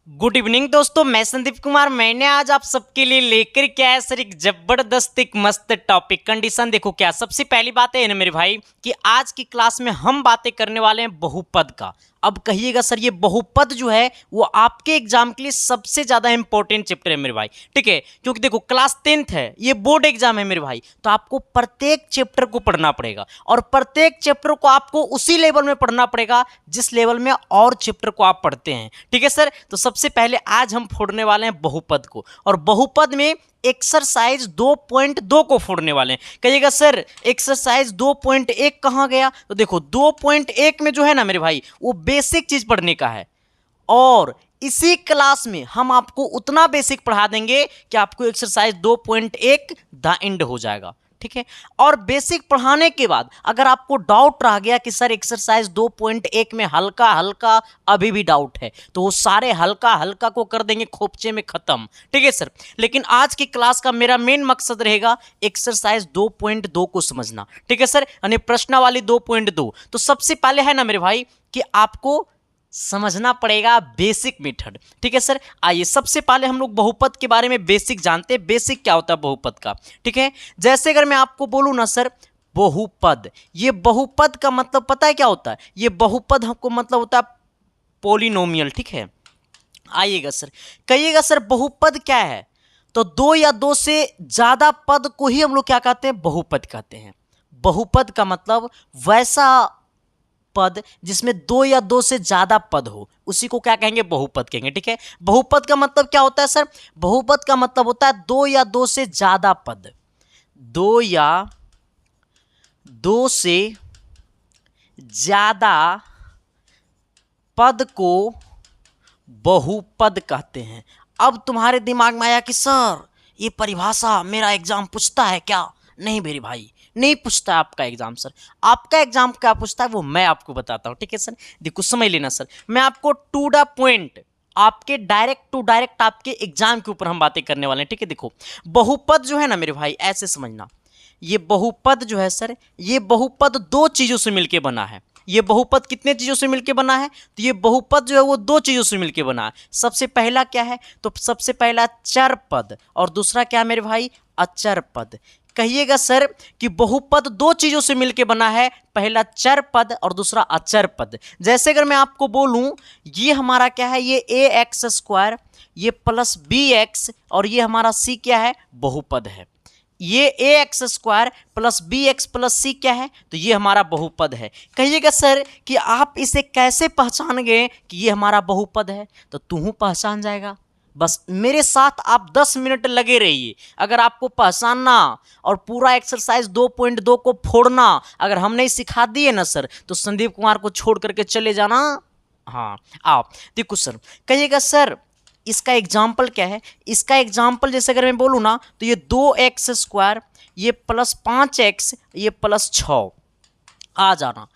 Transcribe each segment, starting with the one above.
Good evening दोस्तों, मैं संदीप कुमार। मैंने आज आप सबके लिए लेकर के आया सर एक जबरदस्त एक मस्त टॉपिक। कंडीशन देखो क्या, सबसे पहली बात है ना मेरे भाई कि आज की क्लास में हम बातें करने वाले हैं बहुपद का। अब कहिएगा सर ये बहुपद जो है वो आपके एग्जाम के लिए सबसे ज्यादा इंपॉर्टेंट चैप्टर है मेरे भाई, ठीक है। क्योंकि देखो क्लास 10th है, ये बोर्ड एग्जाम है मेरे भाई, तो आपको प्रत्येक चैप्टर को पढ़ना पड़ेगा और प्रत्येक चैप्टर को आपको उसी लेवल में पढ़ना पड़ेगा जिस लेवल में और चैप्टर को आप पढ़ते हैं, ठीक है सर। तो सबसे पहले आज हम फोड़ने वाले हैं बहुपद को, और बहुपद में एक्सरसाइज 2.2 को फोड़ने वाले हैं। कहिएगा सर एक्सरसाइज 2.1 कहाँ गया? तो देखो 2.1 में जो है ना मेरे भाई वो बेसिक चीज पढ़ने का है, और इसी क्लास में हम आपको उतना बेसिक पढ़ा देंगे कि आपको एक्सरसाइज 2.1 द एंड हो जाएगा, ठीक है। और बेसिक पढ़ाने के बाद अगर आपको डाउट रह गया कि सर एक्सरसाइज 2.1 में हल्का हल्का अभी भी डाउट है, तो वो सारे हल्का हल्का को कर देंगे खोपचे में खत्म, ठीक है सर। लेकिन आज की क्लास का मेरा मेन मकसद रहेगा एक्सरसाइज 2.2 को समझना, ठीक है सर, यानी प्रश्नावली 2.2। तो सबसे पहले है ना मेरे भाई कि आपको समझना पड़ेगा बेसिक मेथड, ठीक है सर। आइए सबसे पहले हम लोग बहुपद के बारे में बेसिक जानते हैं, बेसिक क्या होता है बहुपद का, ठीक है। जैसे अगर मैं आपको बोलूं ना सर बहुपद, ये बहुपद का मतलब पता है क्या होता है? ये बहुपद हमको मतलब होता है पोलिनोमियल, ठीक है। आइएगा सर, कहिएगा सर बहुपद क्या है? तो दो या दो से ज्यादा पद को ही हम लोग क्या कहते हैं? बहुपद कहते हैं। बहुपद का मतलब वैसा पद जिसमें दो या दो से ज्यादा पद हो, उसी को क्या कहेंगे? बहुपद कहेंगे, ठीक है। बहुपद का मतलब क्या होता है सर? बहुपद का मतलब होता है दो या दो से ज्यादा पद, दो या दो से ज्यादा पद को बहुपद कहते हैं। अब तुम्हारे दिमाग में आया कि सर ये परिभाषा मेरा एग्जाम पूछता है क्या? नहीं मेरे भाई, नहीं पूछता आपका एग्जाम सर। आपका एग्जाम क्या पूछता है वो मैं आपको बताता हूं, ठीक है सर। देखो समझ लेना सर, मैं आपको टू द पॉइंट, आपके डायरेक्ट टू डायरेक्ट आपके एग्जाम के ऊपर हम बातें करने वाले हैं, ठीक है। देखो बहुपद जो है ना मेरे भाई ऐसे समझना, ये बहुपद जो है सर, ये बहुपद दो चीजों से मिलकर बना है। ये बहुपद कितने चीजों से मिलकर बना है? तो ये बहुपद जो है वो दो चीजों से मिलकर बना है। सबसे पहला क्या है? तो सबसे पहला चर पद, और दूसरा क्या है मेरे भाई? अचर पद। कहिएगा सर कि बहुपद दो चीजों से मिलकर बना है, पहला चर पद और दूसरा अचर पद। जैसे अगर मैं आपको बोलूं ये हमारा क्या है? ये ए एक्स स्क्वायर, ये प्लस बी एक्स, और ये हमारा सी क्या है? बहुपद है। ये A X square plus B X plus C क्या है? तो ये हमारा बहुपद है। कहिएगा सर कि आप इसे कैसे पहचान गए कि ये हमारा बहुपद है? तो तू पहचान जाएगा, बस मेरे साथ आप 10 मिनट लगे रहिए। अगर आपको पहचानना और पूरा एक्सरसाइज 2.2 को फोड़ना अगर हम नहीं सिखा दिए ना सर, तो संदीप कुमार को छोड़ करके चले जाना। हाँ आप देखो सर, कहिएगा सर इसका एग्जाम्पल क्या है? इसका एग्जाम्पल जैसे अगर मैं बोलूँ ना, तो ये 2x स्क्वायर, ये प्लस 5x, ये प्लस 6 आ जाना।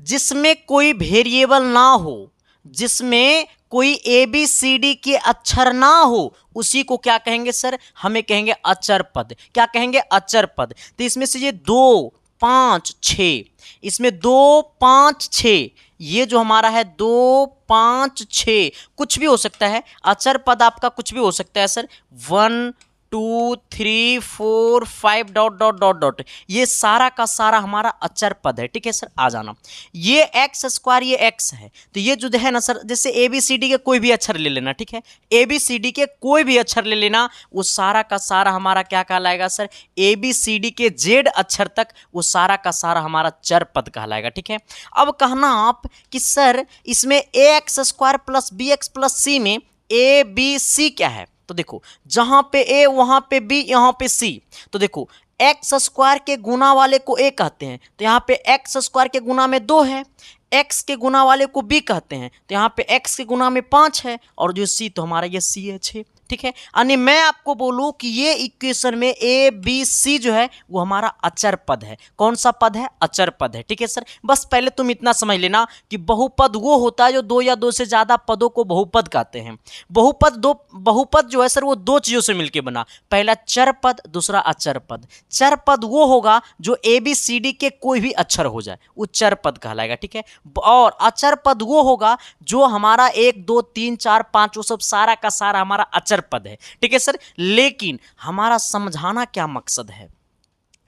जिसमें कोई वेरिएबल ना हो, जिसमें कोई ए बी सी डी के अक्षर ना हो, उसी को क्या कहेंगे सर? हमें कहेंगे अचर पद। क्या कहेंगे? अचर पद। तो इसमें से ये 2 5 6, इसमें 2 5 6, ये जो हमारा है 2 5 6 कुछ भी हो सकता है। अचर पद आपका कुछ भी हो सकता है sir. 1 2 3 4 5 dot dot dot dot, ये सारा का सारा हमारा अचर पद है, ठीक है सर। आ जाना। ये एक्स स्क्वायर, ये एक्स है, तो ये जो है ना सर, जैसे ए बी सी डी के कोई भी अक्षर ले लेना, ठीक है। ए बी सी डी के कोई भी अक्षर ले लेना, वो सारा का सारा हमारा क्या कहलाएगा sir? A B C D के जेड अक्षर तक वो सारा का सारा हमारा चर पद कहलाएगा, ठीक है। अब कहना आप कि सर इसमें A X square plus B X plus C में ए बी सी क्या है? तो देखो जहां पे ए वहां पे बी, यहां पे सी। तो देखो एक्स स्क्वायर के गुना वाले को ए कहते हैं, तो यहाँ पे एक्स स्क्वायर के गुना में 2 है। एक्स के गुना वाले को बी कहते हैं, तो यहाँ पे एक्स के गुना में 5 है, और जो सी तो हमारा ये सी है 6। ठीक है। यानी मैं आपको बोलूं कि ये इक्वेशन में ए बी सी जो है वो हमारा अचर पद है। कौन सा पद है? अचर पद है। ठीक है सर, बस पहले तुम इतना समझ लेना कि बहुपद वो होता है जो दो या दो से ज्यादा पदों को बहुपद कहते हैं। बहुपद जो है सर वो दो चीजों से मिलकर बना, पहला चर पद, दूसरा अचर पद। चर पद वो होगा जो ए बी सी डी के कोई भी अक्षर हो जाए, वो चर पद कहलाएगा। ठीक है, और अचर पद वो होगा जो हमारा 1 2 3 4 5 वो सब सारा का सारा हमारा अचर पद है। ठीक है सर, लेकिन हमारा समझाना क्या मकसद है?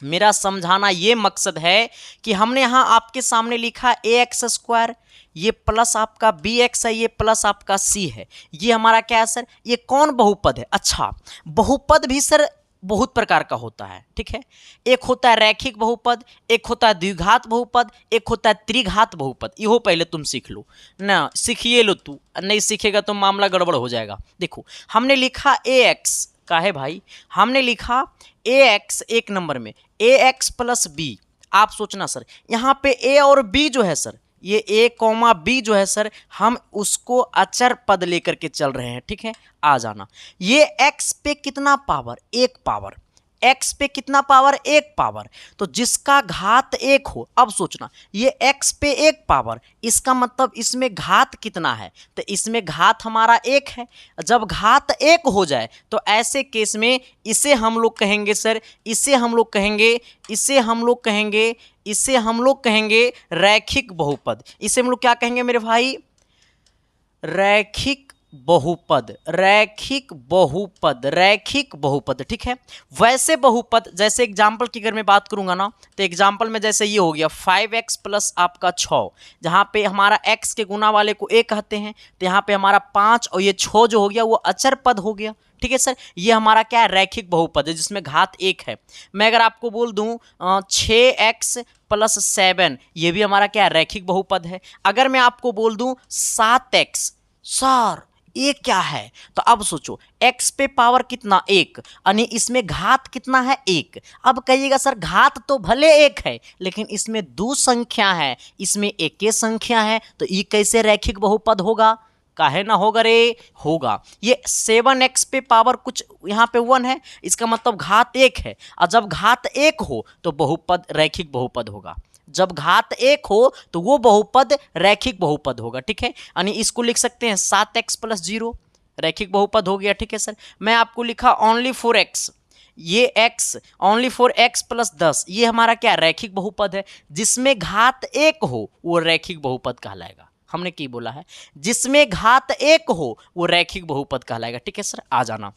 मेरा समझाना ये मकसद है कि हमने यहां आपके सामने लिखा ax², ये प्लस आपका bx है, ये प्लस आपका c है, ये हमारा क्या है सर? ये कौन बहुपद है? अच्छा, बहुपद भी सर बहुत प्रकार का होता है। ठीक है, एक होता है रैखिक बहुपद, एक होता है द्विघात बहुपद, एक होता है त्रिघात बहुपद। ये पहले तुम सीख लो ना, सीखिए लो, तू नहीं सीखेगा तो मामला गड़बड़ हो जाएगा। देखो, हमने लिखा ax का है भाई, हमने लिखा ax एक नंबर में ax प्लस b। आप सोचना सर, यहाँ पे a और b जो है सर, ये a कॉमा b जो है सर, हम उसको अचर पद लेकर के चल रहे हैं। ठीक है, आ जाना। ये x पे कितना पावर? 1 पावर। x पे कितना पावर? 1 पावर। तो जिसका घात 1 हो, अब सोचना, ये x पे 1 पावर, इसका मतलब इसमें घात कितना है? तो इसमें घात हमारा 1 है। जब घात 1 हो जाए तो ऐसे केस में इसे हम लोग कहेंगे सर, इसे हम लोग कहेंगे रैखिक बहुपद। इसे हम लोग क्या कहेंगे मेरे भाई? रैखिक बहुपद। ठीक है, वैसे बहुपद जैसे एग्जाम्पल की अगर मैं बात करूंगा ना, तो एग्जाम्पल में जैसे ये हो गया 5x प्लस आपका 6, जहां पे हमारा x के गुना वाले को a कहते हैं, तो यहाँ पे हमारा 5 और ये 6 जो हो गया वो अचर पद हो गया। ठीक है सर, ये हमारा क्या है? रैखिक बहुपद है जिसमें घात 1 है। मैं अगर आपको बोल दूं 6x प्लस 7, ये भी हमारा क्या है? रैखिक बहुपद है। अगर मैं आपको बोल दूं 7x, सर ये क्या है? तो अब सोचो, x पे पावर कितना? 1, यानी इसमें घात कितना है? 1। अब कहिएगा सर घात तो भले 1 है, लेकिन इसमें 2 संख्या है, इसमें एक संख्या है, तो ये कैसे रैखिक बहुपद होगा? काहे ना होगा रे? होगा। ये 7x पे पावर कुछ यहाँ पे 1 है, इसका मतलब घात 1 है, और जब घात 1 हो तो बहुपद रैखिक बहुपद होगा। जब घात 1 हो तो वो बहुपद रैखिक बहुपद होगा। ठीक है, यानी इसको लिख सकते हैं 7x प्लस 0, रैखिक बहुपद हो गया। ठीक है सर, मैं आपको लिखा ओनली 4x, ये x ओनली 4x प्लस 10, ये हमारा क्या? रैखिक बहुपद है। जिसमें घात 1 हो वो रैखिक बहुपद कहलाएगा। हमने क्या बोला है? जिसमें घात 1 हो वो रैखिक बहुपद कहलाएगा। ठीक है सर, आ जाना।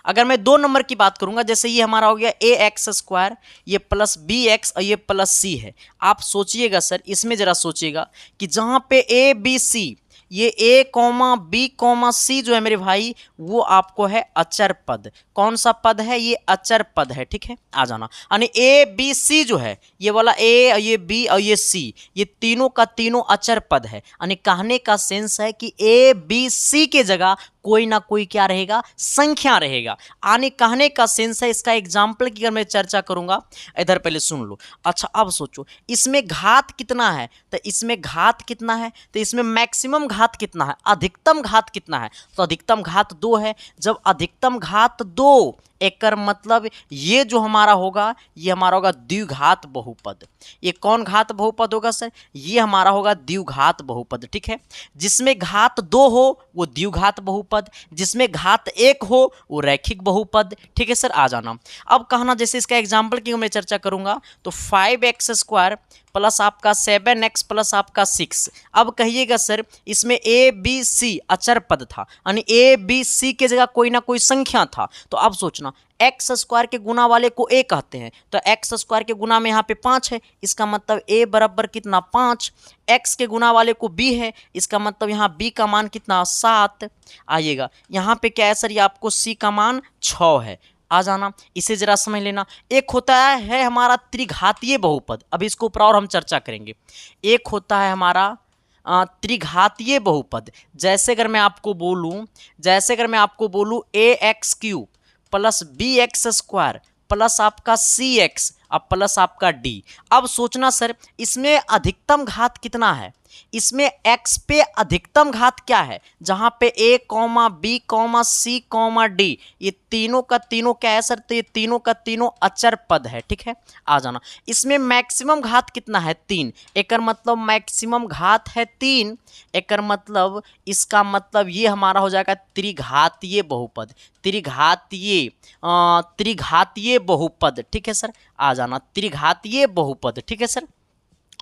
अगर मैं 2 नंबर की बात करूंगा, जैसे ये हमारा हो गया ax², ये प्लस bx और ये प्लस c है। आप सोचिएगा सर, इसमें जरा सोचिएगा कि जहां पे a b c, ये a comma b comma c जो है मेरे भाई, वो आपको है अचर पद। कौन सा पद है? ये अचर पद है। ठीक है, आ जाना। यानी a b c जो है, ये वाला a और ये b और ये c, ये तीनों का तीनों अचर पद है। यानी कहने का सेंस है कि a b c के जगह कोई ना कोई क्या रहेगा? संख्या रहेगा। आने कहने का सेंस है। इसका एग्जाम्पल की अगर मैं चर्चा करूंगा, इधर पहले सुन लो। अच्छा, अब सोचो, इसमें घात कितना है? तो इसमें घात कितना है? तो इसमें मैक्सिमम घात कितना है? अधिकतम घात कितना है? तो अधिकतम घात 2 है। जब अधिकतम घात 2, एक मतलब ये जो हमारा होगा, ये हमारा होगा द्विघात बहुपद। ये कौन घात बहुपद होगा सर? ये हमारा होगा द्विघात बहुपद। ठीक है, जिसमें घात 2 हो वो द्विघात बहुपद, जिसमें घात 1 हो वो रैखिक बहुपद। ठीक है सर, आ जाना। अब कहना, जैसे इसका एग्जाम्पल की मैं चर्चा करूंगा, तो 5x² प्लस आपका 7x प्लस आपका 6। अब कहिएगा सर, इसमें a b c अचर पद था, यानी a b c के जगह कोई ना कोई संख्या था। तो अब सोचना, x² के गुना वाले को a कहते हैं, तो x² के गुना में यहाँ पे 5 है, इसका मतलब a बराबर कितना? 5। x के गुना वाले को b है, इसका मतलब यहाँ b का मान कितना? 7। आइएगा, यहाँ पे क्या है सर? ये आपको c का मान 6 है। आ जाना, इसे जरा समझ लेना। एक होता है हमारा त्रिघातीय बहुपद, अब इसको ऊपर और हम चर्चा करेंगे। एक होता है हमारा त्रिघातीय बहुपद। जैसे अगर मैं आपको बोलूं ax³ प्लस bx² प्लस आपका cx और प्लस आपका d। अब सोचना सर, इसमें अधिकतम घात कितना है? इसमें x पे अधिकतम घात क्या है, जहां पे a, b, c, d ये तीनों का तीनों क्या है सर, तो ये तीनों का तीनों अचर पद है। ठीक है, आ जाना। इसमें मैक्सिमम घात कितना है, 3। एकर मतलब मैक्सिमम घात है 3। एकर मतलब इसका मतलब ये हमारा हो जाएगा त्रिघातीय बहुपद, त्रिघातीय बहुपद। ठीक है सर, आ जाना, त्रिघातीय बहुपद। ठीक है सर,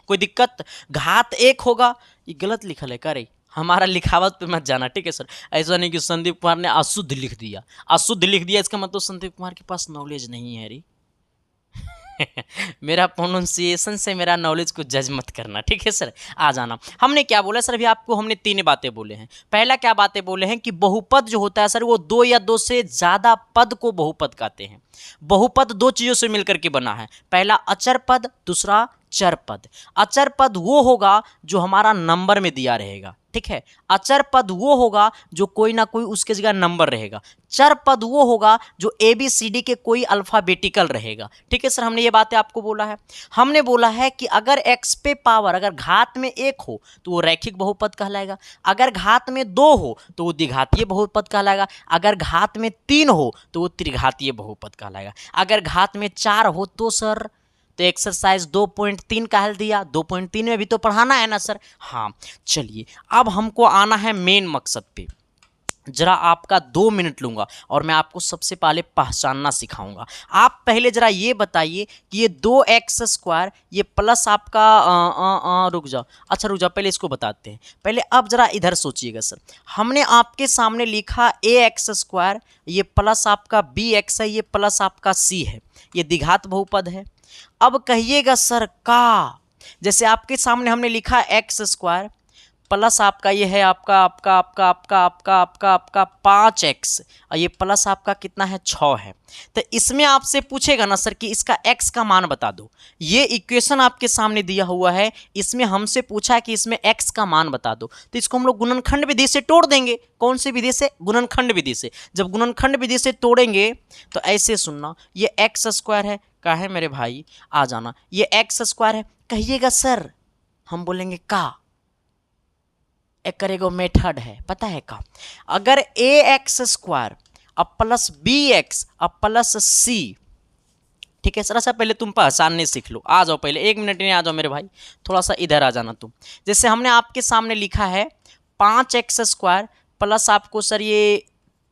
कोई दिक्कत? घात 1 होगा, ये गलत लिखल है का रे, हमारा लिखावट पे मत जाना। ठीक है सर, ऐसा नहीं कि संदीप कुमार ने अशुद्ध लिख दिया, अशुद्ध लिख दिया इसका मतलब संदीप कुमार के पास नॉलेज नहीं है रे। मेरा प्रोनाउंसिएशन से मेरा नॉलेज को जज मत करना। ठीक है सर, आ जाना। हमने क्या बोला सर, अभी आपको हमने 3 बातें बोले हैं। पहला क्या बातें बोले हैं कि बहुपद जो होता है सर वो 2 या 2 से ज़्यादा पद को बहुपद कहते हैं। बहुपद 2 चीज़ों से मिलकर के बना है, पहला अचर पद, दूसरा चर पद। अचर पद वो होगा जो हमारा नंबर में दिया रहेगा। ठीक है, अचर पद वो होगा जो कोई ना कोई उसके जगह नंबर रहेगा। चर पद वो होगा जो ABCD के कोई अल्फाबेटिकल रहेगा। ठीक है सर, हमने ये बातें आपको बोला है। हमने बोला है कि अगर x पे पावर अगर घात में 1 हो तो वो रैखिक बहुपद कहलाएगा, अगर घात में 2 हो तो वो द्विघातीय बहुपद कहलाएगा, अगर घात में 3 हो तो वो त्रिघातीय बहुपद कहलाएगा, अगर घात में 4 हो तो सर, तो एक्सरसाइज 2.3 कहल दिया। 2.3 में भी तो पढ़ाना है ना सर। हाँ चलिए, अब हमको आना है मेन मकसद पे। जरा आपका 2 मिनट लूंगा और मैं आपको सबसे पहले पहचानना सिखाऊंगा। आप पहले जरा ये बताइए कि ये 2x² ये प्लस आपका रुक जाओ, अच्छा रुक जाओ, पहले इसको बताते हैं पहले। अब जरा इधर सोचिएगा सर, हमने आपके सामने लिखा ax² ये प्लस आपका bx है, ये प्लस आपका c है, ये द्विघात बहुपद है। अब कहिएगा सर का, जैसे आपके सामने हमने लिखा x² प्लस आपका ये है आपका 5x और ये प्लस आपका कितना है 6 है। तो इसमें आपसे पूछेगा ना सर कि इसका x का मान बता दो। ये इक्वेशन आपके सामने दिया हुआ है, इसमें हमसे पूछा है कि इसमें x का मान बता दो। तो इसको हम लोग गुणनखंड विधि से तोड़ देंगे। कौन सी विधि से? गुणनखंड विधि से। जब गुणनखंड विधि से तोड़ेंगे तो ऐसे सुनना, ये x² है, का है मेरे भाई, आ जाना, ये x² है। कहिएगा सर, हम बोलेंगे का, एक करेगो मेथड है, पता है का? अगर ax² अब प्लस bx अब प्लस c, ठीक है सर। अच्छा पहले तुम पहचानने सीख लो, आ जाओ पहले 1 मिनट में आ जाओ मेरे भाई, थोड़ा सा इधर आ जाना तुम। जैसे हमने आपके सामने लिखा है 5x² प्लस आपको सर ये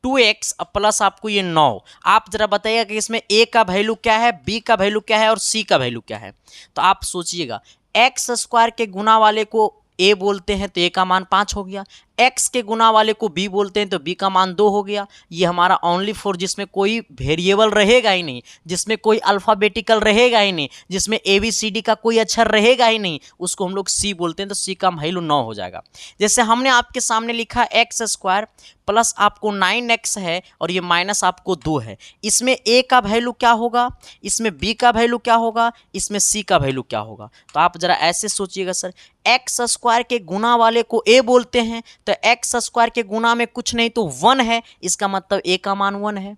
2x अब प्लस आपको ये 9। आप जरा बताइएगा कि इसमें a का वैल्यू क्या है, b का वैल्यू क्या है और c का वैल्यू क्या है। तो आप सोचिएगा, x² के गुना वाले को a बोलते हैं तो a का मान 5 हो गया, x के गुना वाले को b बोलते हैं तो b का मान 2 हो गया। ये हमारा ओनली फॉर जिसमें कोई वेरिएबल रहेगा ही नहीं, जिसमें कोई अल्फाबेटिकल रहेगा ही नहीं, जिसमें ABCD का कोई अक्षर रहेगा ही नहीं, उसको हम लोग c बोलते हैं, तो c का वैल्यू 9 हो जाएगा। जैसे हमने आपके सामने लिखा x² प्लस आपको 9x है और ये माइनस आपको 2 है। इसमें a का वैल्यू क्या होगा, इसमें b का वैल्यू क्या होगा, इसमें c का वैल्यू क्या होगा। तो आप जरा ऐसे सोचिएगा सर, x² के गुना वाले को a बोलते हैं तो x² के गुना में कुछ नहीं तो 1 है, इसका मतलब a का मान 1 है।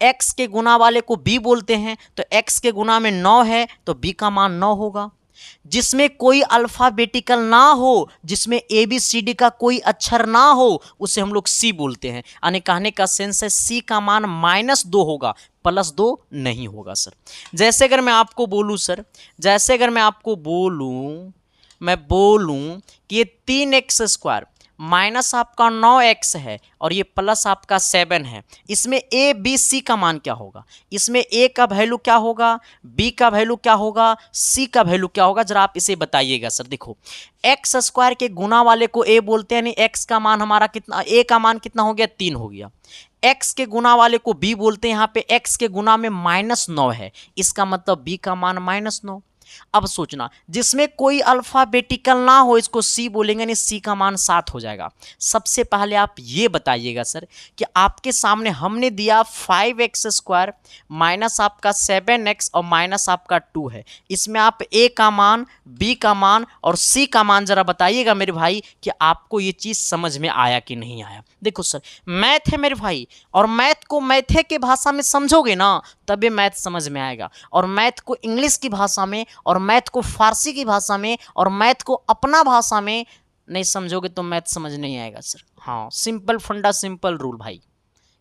x के गुना वाले को b बोलते हैं तो x के गुना में 9 है तो b का मान 9 होगा। जिसमें कोई अल्फाबेटिकल ना हो, जिसमें ABCD का कोई अक्षर ना हो, उसे हम लोग C बोलते हैं। यानी कहने का सेंस है C का मान -2 होगा, +2 नहीं होगा सर। जैसे अगर मैं आपको बोलूं सर, जैसे अगर मैं आपको बोलूं, मैं बोलूं कि ये 3x² माइनस आपका 9x है और ये प्लस आपका 7 है, इसमें a b c का मान क्या होगा, इसमें a का वैल्यू क्या होगा, b का वैल्यू क्या होगा, c का वैल्यू क्या होगा, जरा आप इसे बताइएगा सर। देखो x² के गुना वाले को a बोलते हैं, नहीं x का मान हमारा कितना, a का मान कितना हो गया, 3 हो गया। x के गुना वाले को b बोलते हैं, यहाँ पे x के गुना में -9 है, इसका मतलब b का मान -9। अब सोचना, जिसमें कोई अल्फाबेटिकल ना हो इसको C बोलेंगे, नहीं C का मान 7 हो जाएगा। सबसे पहले आप ये बताइएगा सर कि आपके सामने हमने दिया 5x² माइनस आपका 7x और माइनस आपका 2 है, इसमें आप A का मान, B का मान और C का मान जरा बताइएगा मेरे भाई कि आपको ये चीज़ समझ में आया कि नहीं आया। देखो सर, मैथ है मेरे भाई, और मैथ को मैथे के भाषा में समझोगे ना तब ये मैथ समझ में आएगा, और मैथ को इंग्लिश की भाषा में, और मैथ को फारसी की भाषा में, और मैथ को अपना भाषा में नहीं समझोगे तो मैथ समझ नहीं आएगा सर। हाँ, सिंपल फंडा सिंपल रूल भाई,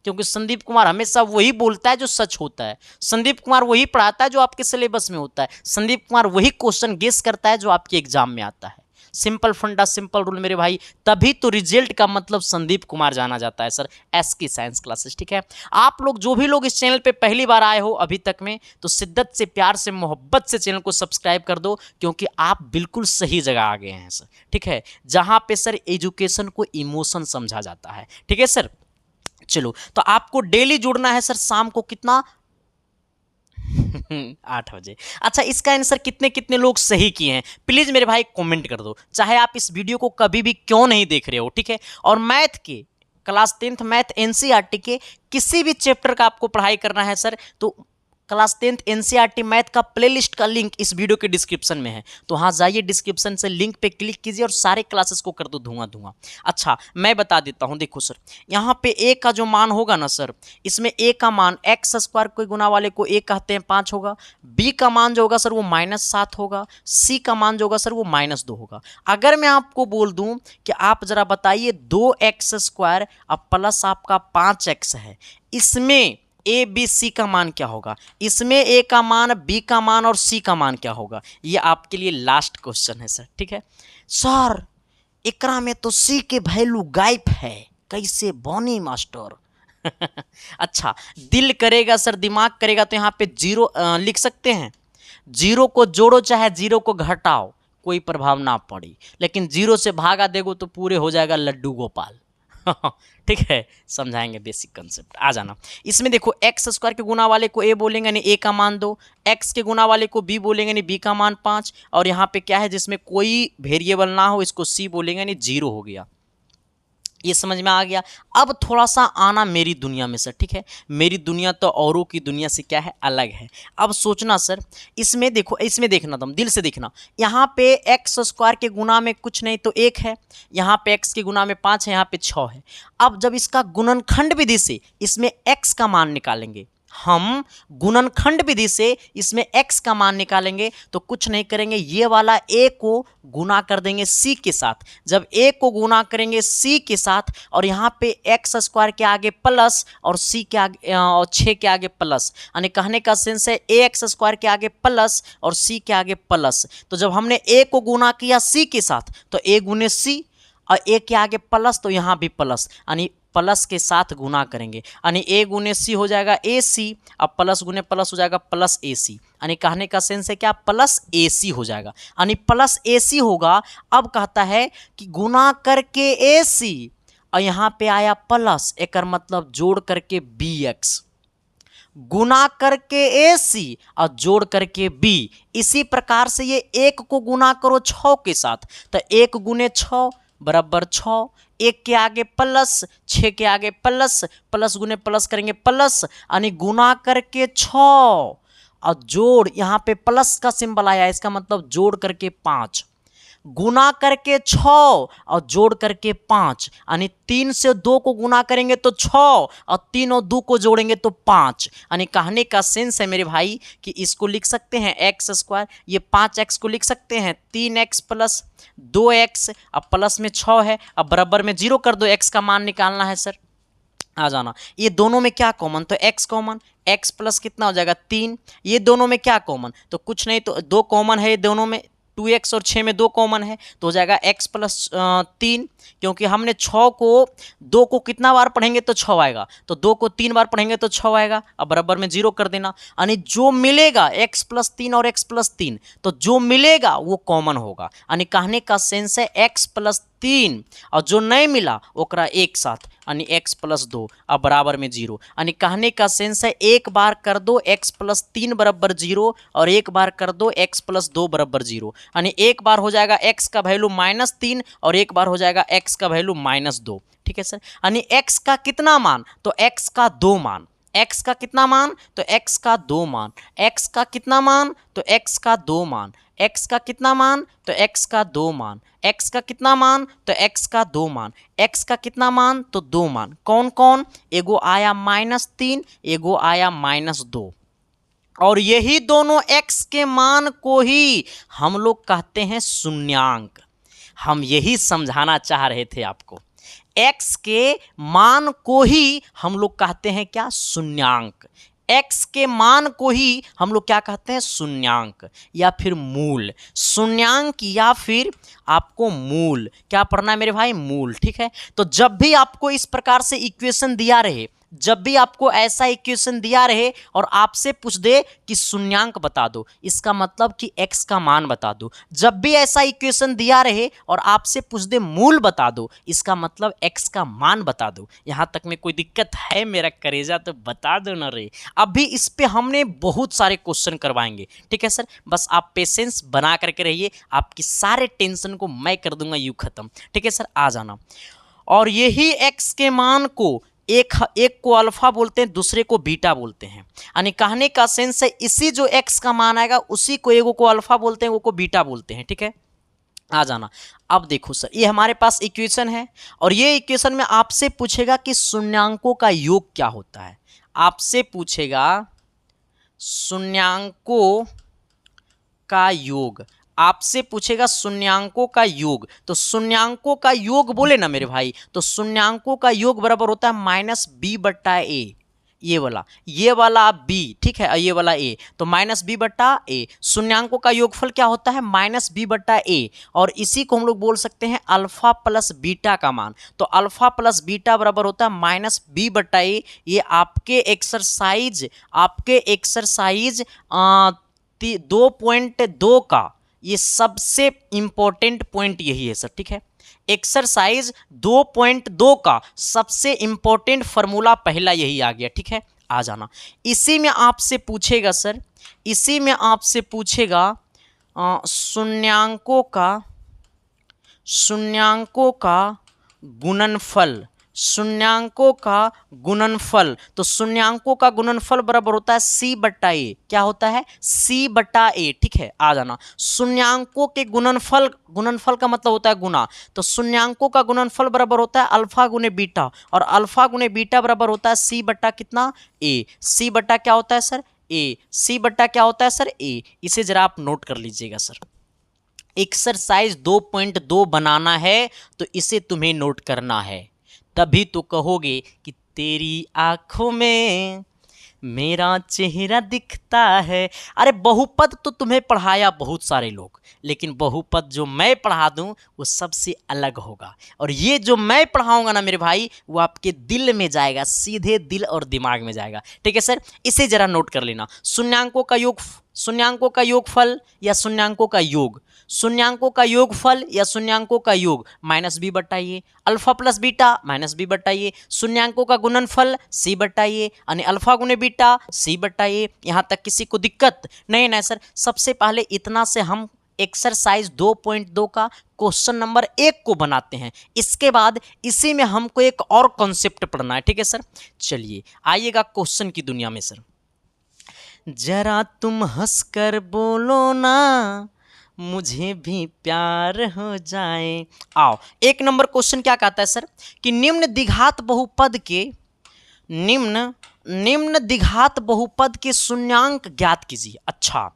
क्योंकि संदीप कुमार हमेशा वही बोलता है जो सच होता है, संदीप कुमार वही पढ़ाता है जो आपके सिलेबस में होता है, संदीप कुमार वही क्वेश्चन गेस करता है जो आपके एग्जाम में आता है। सिंपल फंडा सिंपल रूल मेरे भाई, तभी तो रिजल्ट का मतलब संदीप कुमार जाना जाता है सर। एस की साइंस क्लासेस, ठीक है। आप लोग जो भी लोग इस चैनल पे पहली बार आए हो अभी तक में, तो शिद्दत से प्यार से मोहब्बत से चैनल को सब्सक्राइब कर दो, क्योंकि आप बिल्कुल सही जगह आ गए हैं सर, ठीक है, जहां पे सर एजुकेशन को इमोशन समझा जाता है, ठीक है सर। चलो, तो आपको डेली जुड़ना है सर, शाम को कितना 8 बजे। अच्छा, इसका आंसर कितने कितने लोग सही किए हैं प्लीज मेरे भाई कमेंट कर दो, चाहे आप इस वीडियो को कभी भी क्यों नहीं देख रहे हो, ठीक है। और मैथ के क्लास 10th मैथ एनसीईआरटी के किसी भी चैप्टर का आपको पढ़ाई करना है सर, तो क्लास 10th एनसीईआरटी मैथ का प्लेलिस्ट का लिंक इस वीडियो के डिस्क्रिप्शन में है, तो हाँ जाइए डिस्क्रिप्शन से लिंक पे क्लिक कीजिए और सारे क्लासेस को कर दो धुआं धुआं। अच्छा, मैं बता देता हूँ, देखो सर, यहाँ पे ए का जो मान होगा ना सर, इसमें ए का मान एक्स स्क्वायर को गुना वाले को ए कहते हैं 5 होगा, बी का मान जो होगा सर वो -7 होगा, सी का मान जो होगा सर वो -2 होगा। अगर मैं आपको बोल दूं कि आप जरा बताइए 2x² अब प्लस आपका 5x है, इसमें ए बी सी का मान क्या होगा, इसमें ए का मान, बी का मान और सी का मान क्या होगा, ये आपके लिए लास्ट क्वेश्चन है सर, ठीक है। सर एकरा में तो सी के वैल्यू गायब है, कैसे बनी मास्टर? अच्छा, दिल करेगा सर, दिमाग करेगा तो यहाँ पे 0 लिख सकते हैं, 0 को जोड़ो चाहे 0 को घटाओ कोई प्रभाव ना पड़ी, लेकिन 0 से भागा देगो तो पूरे हो जाएगा लड्डू गोपाल। ठीक है, समझाएंगे बेसिक कंसेप्ट, आ जाना। इसमें देखो x² के गुना वाले को a बोलेंगे यानी a का मान 2, x के गुना वाले को b बोलेंगे यानी b का मान 5, और यहाँ पे क्या है जिसमें कोई वेरिएबल ना हो इसको c बोलेंगे यानी 0 हो गया। ये समझ में आ गया। अब थोड़ा सा आना मेरी दुनिया में सर, ठीक है, मेरी दुनिया तो औरों की दुनिया से क्या है, अलग है। अब सोचना सर, इसमें देखो, इसमें देखना तुम दिल से देखना, यहाँ पे x² के गुना में कुछ नहीं तो 1 है, यहाँ पे x के गुना में 5 है, यहाँ पे 6 है। अब जब इसका गुणनखंड विधि से इसमें x का मान निकालेंगे, हम गुणनखंड विधि से इसमें x का मान निकालेंगे तो कुछ नहीं करेंगे, ये वाला a को गुना कर देंगे c के साथ। जब a को गुना करेंगे c के साथ और यहाँ पे x² के आगे प्लस और c के आगे और 6 के आगे प्लस, यानी कहने का सेंस है ax² के आगे प्लस और c के आगे प्लस। तो जब हमने a को गुना किया c के साथ तो a गुने c और a के आगे प्लस तो यहाँ भी प्लस, यानी प्लस के साथ गुना करेंगे, यानी a गुने c हो जाएगा ac, अब प्लस गुने प्लस हो जाएगा प्लस ac, यानी कहने का सेंस है क्या, प्लस ac हो जाएगा, यानी प्लस ac होगा। अब कहता है कि गुना करके ac और यहाँ पे आया प्लस, एक मतलब जोड़ करके bx, गुना करके ac और जोड़ करके b। इसी प्रकार से ये 1 को गुना करो 6 के साथ, तो 1 गुने 6 बराबर 6, 1 के आगे प्लस 6 के आगे प्लस, प्लस गुने प्लस करेंगे प्लस, यानी गुना करके 6 और जोड़, यहाँ पे प्लस का सिंबल आया, इसका मतलब जोड़ करके 5, गुना करके 6 और जोड़ करके 5, यानी 3 से 2 को गुना करेंगे तो 6 और 3 और 2 को जोड़ेंगे तो 5, यानी कहने का सेंस है मेरे भाई कि इसको लिख सकते हैं x², ये 5x को लिख सकते हैं 3x प्लस 2x, अब प्लस में 6 है, अब बराबर में 0 कर दो, x का मान निकालना है सर, आ जाना। ये दोनों में क्या कॉमन, तो x कॉमन, x प्लस कितना हो जाएगा 3, ये दोनों में क्या कॉमन, तो कुछ नहीं, तो 2 कॉमन है ये दोनों में, 2x और 6 में 2 कॉमन है तो हो जाएगा x प्लस 3, क्योंकि हमने 6 को 2 को कितना बार पढ़ेंगे तो 6 आएगा, तो 2 को 3 बार पढ़ेंगे तो 6 आएगा, अब बराबर में 0 कर देना, यानी जो मिलेगा x प्लस 3 और x प्लस 3, तो जो मिलेगा वो कॉमन होगा, यानी कहने का सेंस है x प्लस 3 और जो नहीं मिला ओकरा एक साथ, यानी x प्लस 2 अब बराबर में 0, यानी कहने का सेंस है एक बार कर दो x प्लस 3 बराबर 0 और एक बार कर दो x प्लस 2 बराबर 0, यानी एक बार हो जाएगा x का वैल्यू -3 और एक बार हो जाएगा x का वैल्यू -2, ठीक है सर। यानी x का कितना मान, तो x का 2 मान, x का कितना मान, तो x का 2 मान, x का कितना मान, तो x का 2 मान, x का कितना मान, तो x का 2 मान, x का कितना मान, तो x का 2 मान, x का कितना मान, तो 2 मान, कौन कौन, एगो आया -3 एगो आया -2, और यही दोनों x के मान को ही हम लोग कहते हैं शून्यांक। हम यही समझाना चाह रहे थे आपको। x के मान को ही हम लोग कहते हैं क्या, शून्यांक। x के मान को ही हम लोग क्या कहते हैं, शून्यांक या फिर मूल। शून्यांक या फिर आपको मूल क्या पढ़ना है मेरे भाई, मूल। ठीक है, तो जब भी आपको इस प्रकार से इक्वेशन दिया रहे, जब भी आपको ऐसा इक्वेशन दिया रहे और आपसे पूछ दे कि शून्यांक बता दो, इसका मतलब कि x का मान बता दो। जब भी ऐसा इक्वेशन दिया रहे और आपसे पूछ दे मूल बता दो, इसका मतलब x का मान बता दो। यहां तक में कोई दिक्कत है मेरा करेजा, तो बता दो ना रे। अभी इस पे हमने बहुत सारे क्वेश्चन करवाएंगे। ठीक है सर, बस आप पेशेंस बना करके रहिए, आपकी सारे टेंशन को मैं कर दूंगा यूं खत्म। ठीक है सर, आ जाना। और यही x के मान को एक को अल्फा बोलते हैं, दूसरे को बीटा बोलते हैं। यानी कहने का सेंस है, इसी जो x का मान आएगा उसी को एगो को अल्फा बोलते हैं, वो को बीटा बोलते हैं। ठीक है, आ जाना। अब देखो सर, ये हमारे पास इक्वेशन है और ये इक्वेशन में आपसे पूछेगा कि शून्यांकों का योग क्या होता है। आपसे पूछेगा शून्यांकों का योग, आपसे पूछेगा शून्यांकों का योग। तो शून्यांकों का योग बोले ना मेरे भाई, तो शून्यांकों का योग बराबर होता है माइनस बी बट्टा ए। ये वाला बी, ठीक है, ये वाला ए, तो माइनस बी बट्टा ए। शून्यांकों का योगफल क्या होता है, माइनस बी बट्टा ए। और इसी को हम लोग बोल सकते हैं अल्फा प्लस बीटा का मान। तो अल्फा प्लस बीटा बराबर होता है माइनस बी बट्टा ए। ये आपके एक्सरसाइज 2.2 का ये सबसे इंपॉर्टेंट पॉइंट यही है सर। ठीक है, एक्सरसाइज 2.2 का सबसे इंपॉर्टेंट फॉर्मूला पहला यही आ गया। ठीक है, आ जाना। इसी में आपसे पूछेगा सर, इसी में आपसे पूछेगा शून्यांकों का गुणनफल, शून्यांकों का गुणनफल। तो शून्यांकों का गुणनफल बराबर होता है सी बट्टा ए। क्या होता है, सी बट्टा ए। ठीक है, आ जाना। शून्यांकों के गुणनफल, गुणनफल का मतलब होता है गुना, तो शून्यांकों का गुणनफल बराबर होता है अल्फा गुने बीटा, और अल्फा गुने बीटा बराबर होता है सी बट्टा कितना, ए। सी बट्टा क्या होता है सर, ए। सी बट्टा क्या होता है सर, ए। इसे जरा आप नोट कर लीजिएगा सर। एक्सरसाइज 2.2 बनाना है तो इसे तुम्हें नोट करना है, तभी तो कहोगे कि तेरी आंखों में मेरा चेहरा दिखता है। अरे बहुपद तो तुम्हें पढ़ाया बहुत सारे लोग, लेकिन बहुपद जो मैं पढ़ा दूं वो सबसे अलग होगा। और ये जो मैं पढ़ाऊंगा ना मेरे भाई, वो आपके दिल में जाएगा, सीधे दिल और दिमाग में जाएगा। ठीक है सर, इसे जरा नोट कर लेना। शून्यांकों का योगफल या शून्यांकों का योग, शून्यांकों का योगफल या शून्यांकों का योग माइनस बी बट्टा A. Alpha plus beta minus B बट्टा ए। शून्यांकों का गुणनफल सी बट्टा ए, यानी अल्फा गुने बीटा सी बट्टा ए। यहाँ तक किसी को दिक्कत नहीं ना सर? सबसे पहले इतना से हम एक्सरसाइज 2.2 का क्वेश्चन नंबर 1 को बनाते हैं। इसके बाद इसी में हमको एक और कॉन्सेप्ट पढ़ना है। ठीक है सर, चलिए आइएगा क्वेश्चन की दुनिया में सर। जरा तुम हंसकर बोलो ना, मुझे भी प्यार हो जाए। आओ, 1 नंबर क्वेश्चन क्या कहता है सर कि निम्न द्विघात बहुपद के शून्यांक ज्ञात कीजिए। अच्छा,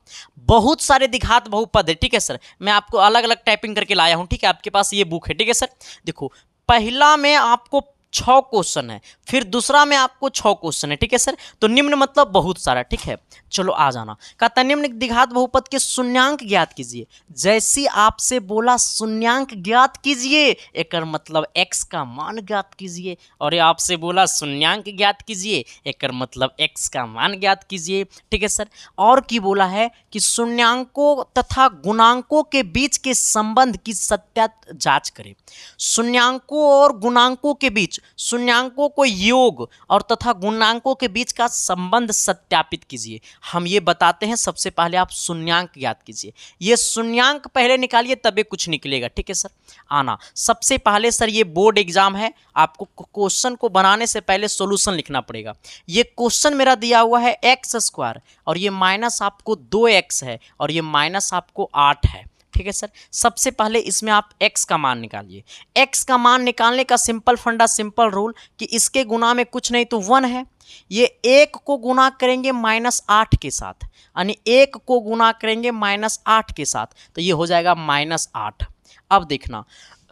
बहुत सारे द्विघात बहुपद है। ठीक है सर, मैं आपको अलग अलग टाइपिंग करके लाया हूं। ठीक है, आपके पास ये बुक है। ठीक है सर, देखो पहला में आपको 6 क्वेश्चन है, फिर दूसरा में आपको 6 क्वेश्चन है। ठीक है सर, तो निम्न मतलब बहुत सारा। ठीक है, चलो आ जाना। कहता निम्न द्विघात बहुपद के शून्यांक ज्ञात कीजिए। जैसी आपसे बोला शून्यांक ज्ञात कीजिए, एक मतलब x का मान ज्ञात कीजिए। और ये आपसे बोला शून्यांक ज्ञात कीजिए, एक मतलब x का मान ज्ञात कीजिए। ठीक है सर, और की बोला है कि शून्यांकों तथा गुणांकों के बीच के संबंध की सत्यात जांच करें। शून्यांकों और गुणांकों के बीच, शून्यांकों को योग और तथा गुणांकों के बीच का संबंध सत्यापित कीजिए। हम ये बताते हैं, सबसे पहले आप शून्यांक ज्ञात कीजिए। ये शून्यांक पहले निकालिए तभी कुछ निकलेगा। ठीक है सर, आना। सबसे पहले सर ये बोर्ड एग्जाम है, आपको क्वेश्चन को बनाने से पहले सॉल्यूशन लिखना पड़ेगा। ये क्वेश्चन मेरा दिया हुआ है x² और ये माइनस आपको 2x है और ये माइनस आपको 8 है। ठीक है सर, सबसे पहले इसमें आप x का मान निकालिए। x का मान निकालने का सिंपल फंडा, सिंपल रूल कि इसके गुना में कुछ नहीं तो 1 है। ये 1 को गुना करेंगे -8 के साथ, यानी 1 को गुना करेंगे -8 के साथ, तो ये हो जाएगा -8। अब देखना,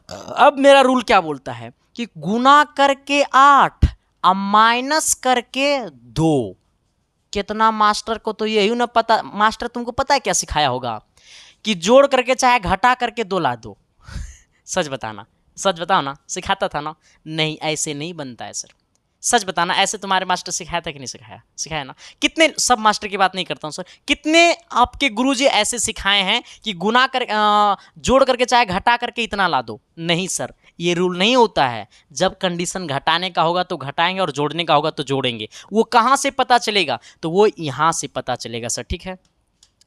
अब मेरा रूल क्या बोलता है कि गुना करके 8 अब माइनस करके 2। कितना मास्टर को तो यही ना पता, मास्टर तुमको पता है क्या सिखाया होगा कि जोड़ करके चाहे घटा करके 2 ला दो। सच बताना, सच बताओ ना, सिखाता था ना? नहीं, ऐसे नहीं बनता है सर। सच बताना, ऐसे तुम्हारे मास्टर सिखाया था कि नहीं सिखाया? सिखाया ना? कितने, सब मास्टर की बात नहीं करता हूँ सर, कितने आपके गुरुजी ऐसे सिखाए हैं कि गुना कर जोड़ करके चाहे घटा करके इतना ला दो? नहीं सर, ये रूल नहीं होता है। जब कंडीशन घटाने का होगा तो घटाएंगे और जोड़ने का होगा तो जोड़ेंगे। वो कहाँ से पता चलेगा? तो वो यहाँ से पता चलेगा सर, ठीक है?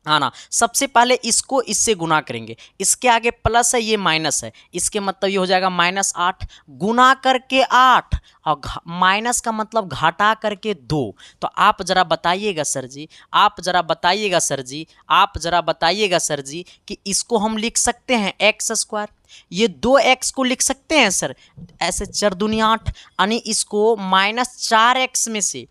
हाँ ना, सबसे पहले इसको इससे गुना करेंगे, इसके आगे प्लस है, ये माइनस है, इसके मतलब ये हो जाएगा -8 गुना करके 8 और माइनस का मतलब घटा करके 2। तो आप जरा बताइएगा सर जी, आप जरा बताइएगा सर जी, आप जरा बताइएगा सर जी कि इसको हम लिख सकते हैं x², ये 2x को लिख सकते हैं सर ऐसे 4 दूनी 8, यानी इसको -4x में से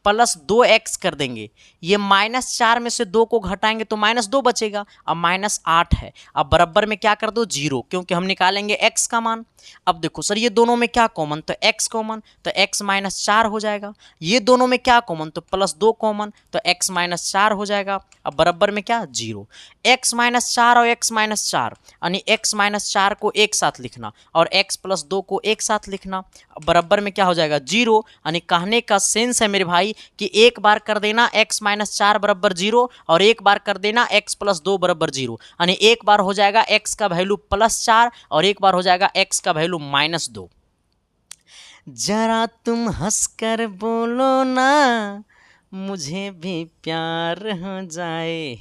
+2x कर देंगे। ये -4 में से 2 को घटाएंगे तो -2 बचेगा। अब -8 है, अब बराबर में क्या कर दो 0, क्योंकि हम निकालेंगे x का मान। अब देखो सर, ये दोनों में क्या कॉमन, तो x कॉमन, तो x -4 हो जाएगा। ये दोनों में क्या कॉमन, तो +2 कॉमन, तो x -4 हो जाएगा। अब बराबर में क्या 0, x -4 और x -4 यानी x -4 को एक साथ लिखना और x +2 को एक साथ लिखना। बराबर में क्या हो जाएगा 0, यानी कहने का सेंस है मेरे भाई कि एक बार कर देना x -4 बराबर 0 और एक बार कर देना x +2 बराबर 0, यानी एक बार हो जाएगा x का वैल्यू +4 और एक बार हो जाएगा x का वैल्यू -2। जरा तुम हंसकर बोलो ना मुझे भी प्यार हो जाए।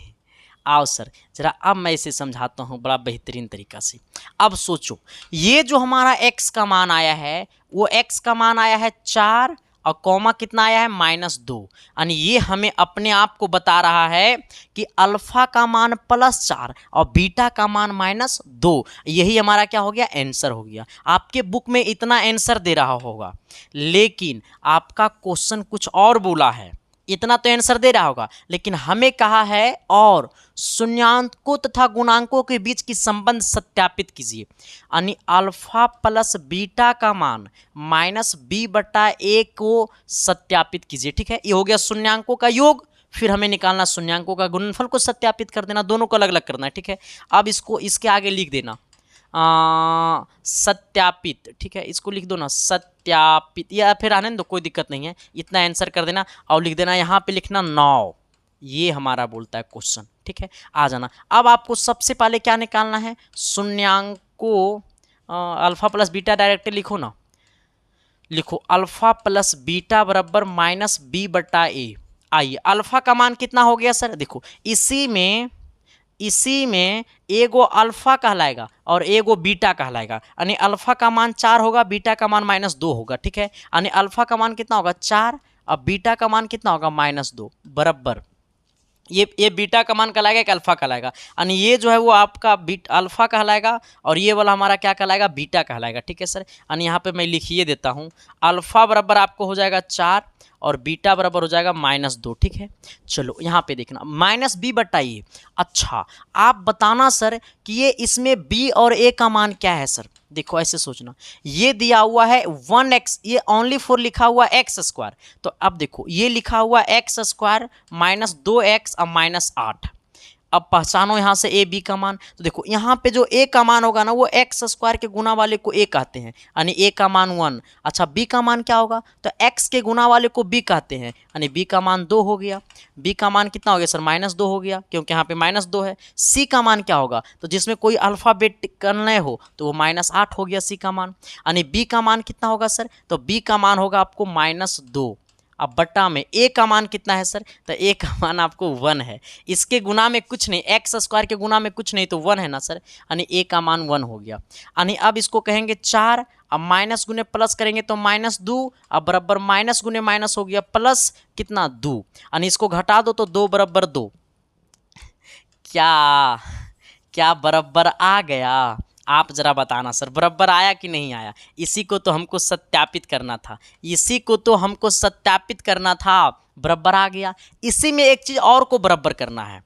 आओ सर जरा अब मैं इसे समझाता हूँ बड़ा बेहतरीन तरीका से। अब सोचो, ये जो हमारा x का मान आया है वो x का मान आया है 4 और कॉमा कितना आया है -2, यानी ये हमें अपने आप को बता रहा है कि अल्फा का मान +4 और बीटा का मान -2। यही हमारा क्या हो गया, आंसर हो गया। आपके बुक में इतना आंसर दे रहा होगा, लेकिन आपका क्वेश्चन कुछ और बोला है। इतना तो आंसर दे रहा होगा, लेकिन हमें कहा है और शून्यांकों तथा गुणांकों के बीच की संबंध सत्यापित कीजिए, यानी अल्फा प्लस बीटा का मान -b/a को सत्यापित कीजिए। ठीक है, ये हो गया शून्यांकों का योग, फिर हमें निकालना शून्यांकों का गुणनफल को सत्यापित कर देना, दोनों को अलग अलग करना है। ठीक है, अब इसको इसके आगे लिख देना सत्यापित। ठीक है, इसको लिख दो ना सत्यापित, या फिर आने दो, कोई दिक्कत नहीं है, इतना आंसर कर देना और लिख देना यहाँ पे लिखना 9। ये हमारा बोलता है क्वेश्चन। ठीक है, आ जाना। अब आपको सबसे पहले क्या निकालना है, शून्यांकों अल्फा प्लस बीटा डायरेक्टली लिखो ना, लिखो अल्फा प्लस बीटा बराबर -b/a। आइए अल्फा का मान कितना हो गया सर, देखो इसी में एगो अल्फा कहलाएगा और एगो बीटा कहलाएगा, यानी अल्फा का मान 4 होगा, बीटा का मान -2 होगा। ठीक है, यानी अल्फा का मान कितना होगा 4 और बीटा का मान कितना होगा -2 बराबर। ये बीटा का मान कहलाएगा कि अल्फा कहलाएगा, यानी ये जो है वो आपका अल्फा कहलाएगा और ये वाला हमारा क्या कहलाएगा, बीटा कहलाएगा। ठीक है सर, यानी यहाँ पे मैं लिखिए देता हूँ, अल्फा बराबर आपको हो जाएगा 4 और बीटा बराबर हो जाएगा -2। ठीक है, चलो यहाँ पे देखना -b/a। अच्छा आप बताना सर कि ये इसमें b और a का मान क्या है सर। देखो ऐसे सोचना, ये दिया हुआ है 1x, ये ओनली फॉर लिखा हुआ x², तो अब देखो ये लिखा हुआ x² -2x और -8। अब पहचानो यहाँ से a b का मान, तो देखो यहाँ पे जो a का मान होगा ना वो x² के गुना वाले को a कहते हैं, यानी a का मान 1। अच्छा b का मान क्या होगा, तो x के गुना वाले को b कहते हैं, यानी b का मान 2 हो गया। b का मान कितना हो गया सर, -2 हो गया, क्योंकि यहाँ पे -2 है। c का मान क्या होगा, तो जिसमें कोई अल्फाबेट करना हो तो वो -8 हो गया c का मान, यानी b का मान कितना होगा सर, तो b का मान होगा आपको -2। अब बट्टा में a का मान कितना है सर, तो a का मान आपको 1 है, इसके गुना में कुछ नहीं, x² के गुना में कुछ नहीं तो 1 है ना सर, यानी a का मान 1 हो गया। यानी अब इसको कहेंगे 4, अब माइनस गुने प्लस करेंगे तो -2, अब बराबर माइनस गुने माइनस हो गया प्लस कितना 2, यानी इसको घटा दो तो 2 बराबर 2। क्या बराबर आ गया, आप जरा बताना सर बराबर आया कि नहीं आया। इसी को तो हमको सत्यापित करना था, इसी को तो हमको सत्यापित करना था, बराबर आ गया। इसी में एक चीज़ और को बराबर करना है,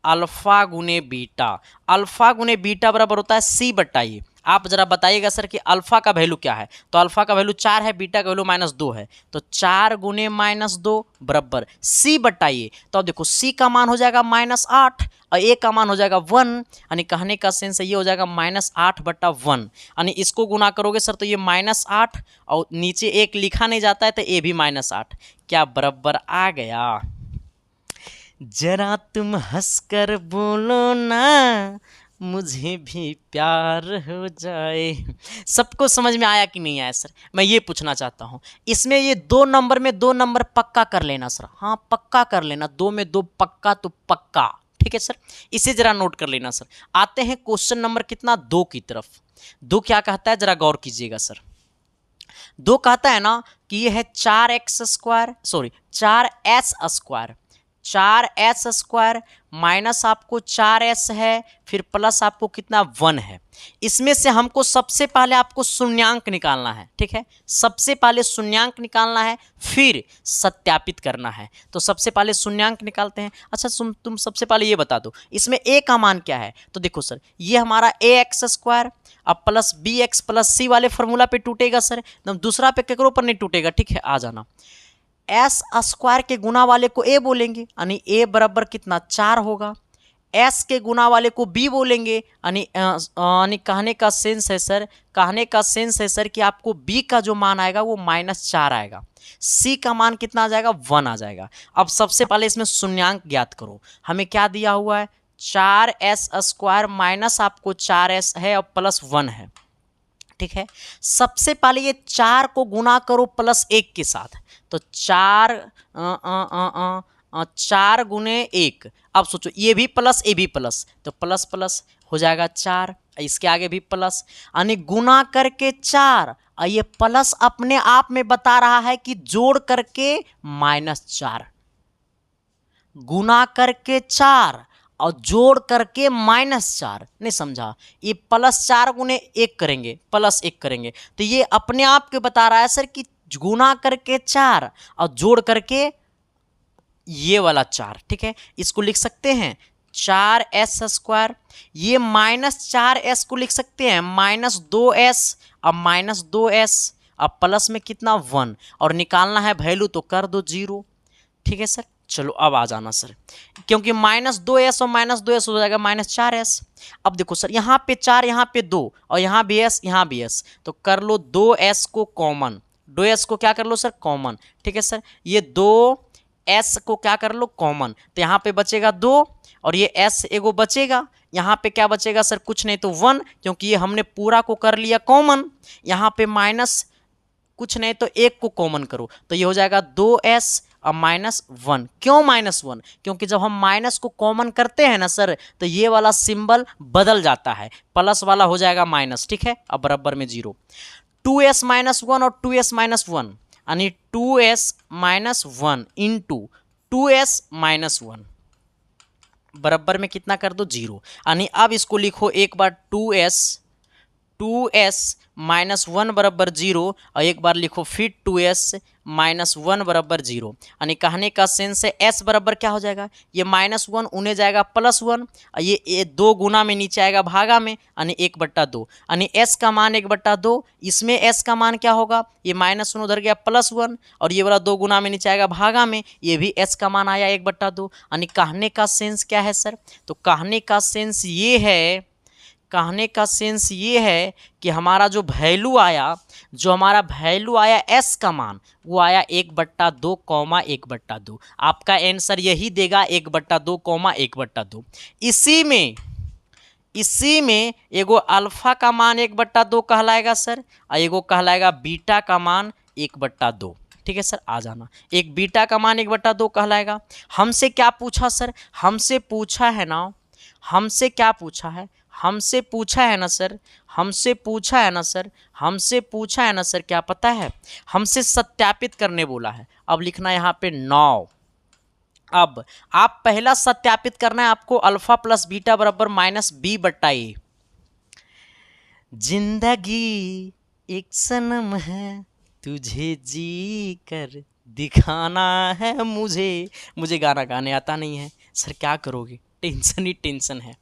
अल्फा गुने बीटा, अल्फा गुने बीटा बराबर होता है सी बट्टा ए। आप जरा बताइएगा सर कि अल्फा का वैल्यू क्या है, तो अल्फा का वैल्यू 4 है, बीटा का वैल्यू -2 है, तो 4 गुने -2 बराबर सी बट्टा ए। तो अब देखो सी का मान हो जाएगा -8 और ए का मान हो जाएगा 1, यानी कहने का सेंस ये हो जाएगा -8/1, यानी इसको गुना करोगे सर तो ये -8 और नीचे 1 लिखा नहीं जाता है तो ए भी -8, क्या बराबर आ गया। जरा तुम हंसकर बोलो ना मुझे भी प्यार हो जाए। सबको समझ में आया कि नहीं आया सर, मैं ये पूछना चाहता हूँ। इसमें ये 2 नंबर में 2 नंबर पक्का कर लेना सर, हाँ पक्का कर लेना, 2 में 2 पक्का तो पक्का, ठीक है सर, इसे जरा नोट कर लेना सर। आते हैं क्वेश्चन नंबर कितना 2 की तरफ। 2 क्या कहता है जरा गौर कीजिएगा सर। 2 कहता है ना कि ये है 4s² माइनस आपको 4s है, फिर प्लस आपको कितना 1 है। इसमें से हमको सबसे पहले आपको शून्यांक निकालना है, ठीक है, सबसे पहले शून्यांक निकालना है फिर सत्यापित करना है। तो सबसे पहले शून्यांक निकालते हैं। अच्छा तुम सबसे पहले ये बता दो इसमें a का मान क्या है। तो देखो सर ये हमारा ax² अब प्लस bx प्लस c वाले फॉर्मूला पे टूटेगा सर, दूसरा पे केकरो पर नहीं टूटेगा, ठीक है। आ जाना, s² के गुना वाले को a बोलेंगे, यानी a बराबर कितना 4 होगा। s के गुना वाले को b बोलेंगे, यानी कहने का सेंस है सर कि आपको b का जो मान आएगा वो -4 आएगा, c का मान कितना आ जाएगा 1 आ जाएगा। अब सबसे पहले इसमें शून्यांक ज्ञात करो। हमें क्या दिया हुआ है 4s² माइनस आपको 4s है और प्लस 1 है, ठीक है। सबसे पहले ये 4 को गुना करो +1 के साथ, तो 4 गुने 1। अब सोचो ये भी प्लस ए भी प्लस, तो प्लस प्लस हो जाएगा 4, इसके आगे भी प्लस, यानी गुना करके 4 और ये प्लस अपने आप में बता रहा है कि जोड़ करके -4, गुना करके 4 और जोड़ करके -4, नहीं समझा। ये +4 गुने 1 करेंगे, +1 करेंगे, तो ये अपने आप के बता रहा है सर कि गुना करके 4 और जोड़ करके ये वाला 4, ठीक है। इसको लिख सकते हैं 4s², ये -4s को लिख सकते हैं -2s और -2s, अब प्लस में कितना 1 और निकालना है वैल्यू तो कर दो 0, ठीक है सर। चलो अब आ जाना सर, क्योंकि -2s और -2s हो जाएगा -4s। अब देखो सर यहाँ पे 4 यहाँ पे 2 और यहाँ भी s यहाँ भी s, तो कर लो 2s को कॉमन, 2s को क्या कर लो सर कॉमन, ठीक है सर। ये 2s को क्या कर लो कॉमन, तो यहाँ पे बचेगा 2 और ये s एगो बचेगा, यहाँ पे क्या बचेगा सर कुछ नहीं तो 1, क्योंकि ये हमने पूरा को कर लिया कॉमन। यहाँ पे माइनस कुछ नहीं तो 1 को कॉमन करो, तो ये हो जाएगा 2s और -1। क्यों -1, क्योंकि जब हम माइनस को कॉमन करते हैं ना सर तो ये वाला सिंबल बदल जाता है, प्लस वाला हो जाएगा माइनस, ठीक है। अब बराबर में 0, 2s - 1 और 2s - 1, यानी 2s - 1 इंटू 2s - 1 बराबर में कितना कर दो 0, यानी अब इसको लिखो एक बार 2s -1 बराबर 0 और एक बार लिखो फिर 2s -1 बराबर 0, यानी कहने का सेंस है s बराबर क्या हो जाएगा, ये -1 उन्हें जाएगा +1 और ये 2 गुना में नीचे आएगा भागा में, यानी 1/2, यानी s का मान 1/2। इसमें s का मान क्या होगा, ये -1 उधर गया +1 और ये वाला 2 गुना में नीचे आएगा भागा में, ये भी s का मान आया 1/2, यानी कहने का सेंस क्या है सर, तो कहने का सेंस ये है कि हमारा जो वैल्यू आया, s का मान वो आया 1/2, 1/2। आपका आंसर यही देगा 1/2, 1/2। इसी में एगो अल्फा का मान 1/2 कहलाएगा सर और एगो कहलाएगा बीटा का मान 1/2, ठीक है सर। आ जाना, एक बीटा का मान 1/2 कहलाएगा। हमसे क्या पूछा सर, हमसे पूछा है ना सर क्या पता है, हमसे सत्यापित करने बोला है। अब लिखना यहाँ पे 9। अब आप पहला सत्यापित करना है आपको अल्फा प्लस बीटा बराबर -b/a। जिंदगी एक सनम है तुझे जी कर दिखाना है मुझे गाना गाने आता नहीं है सर, क्या करोगे। टेंशन ही टेंशन है।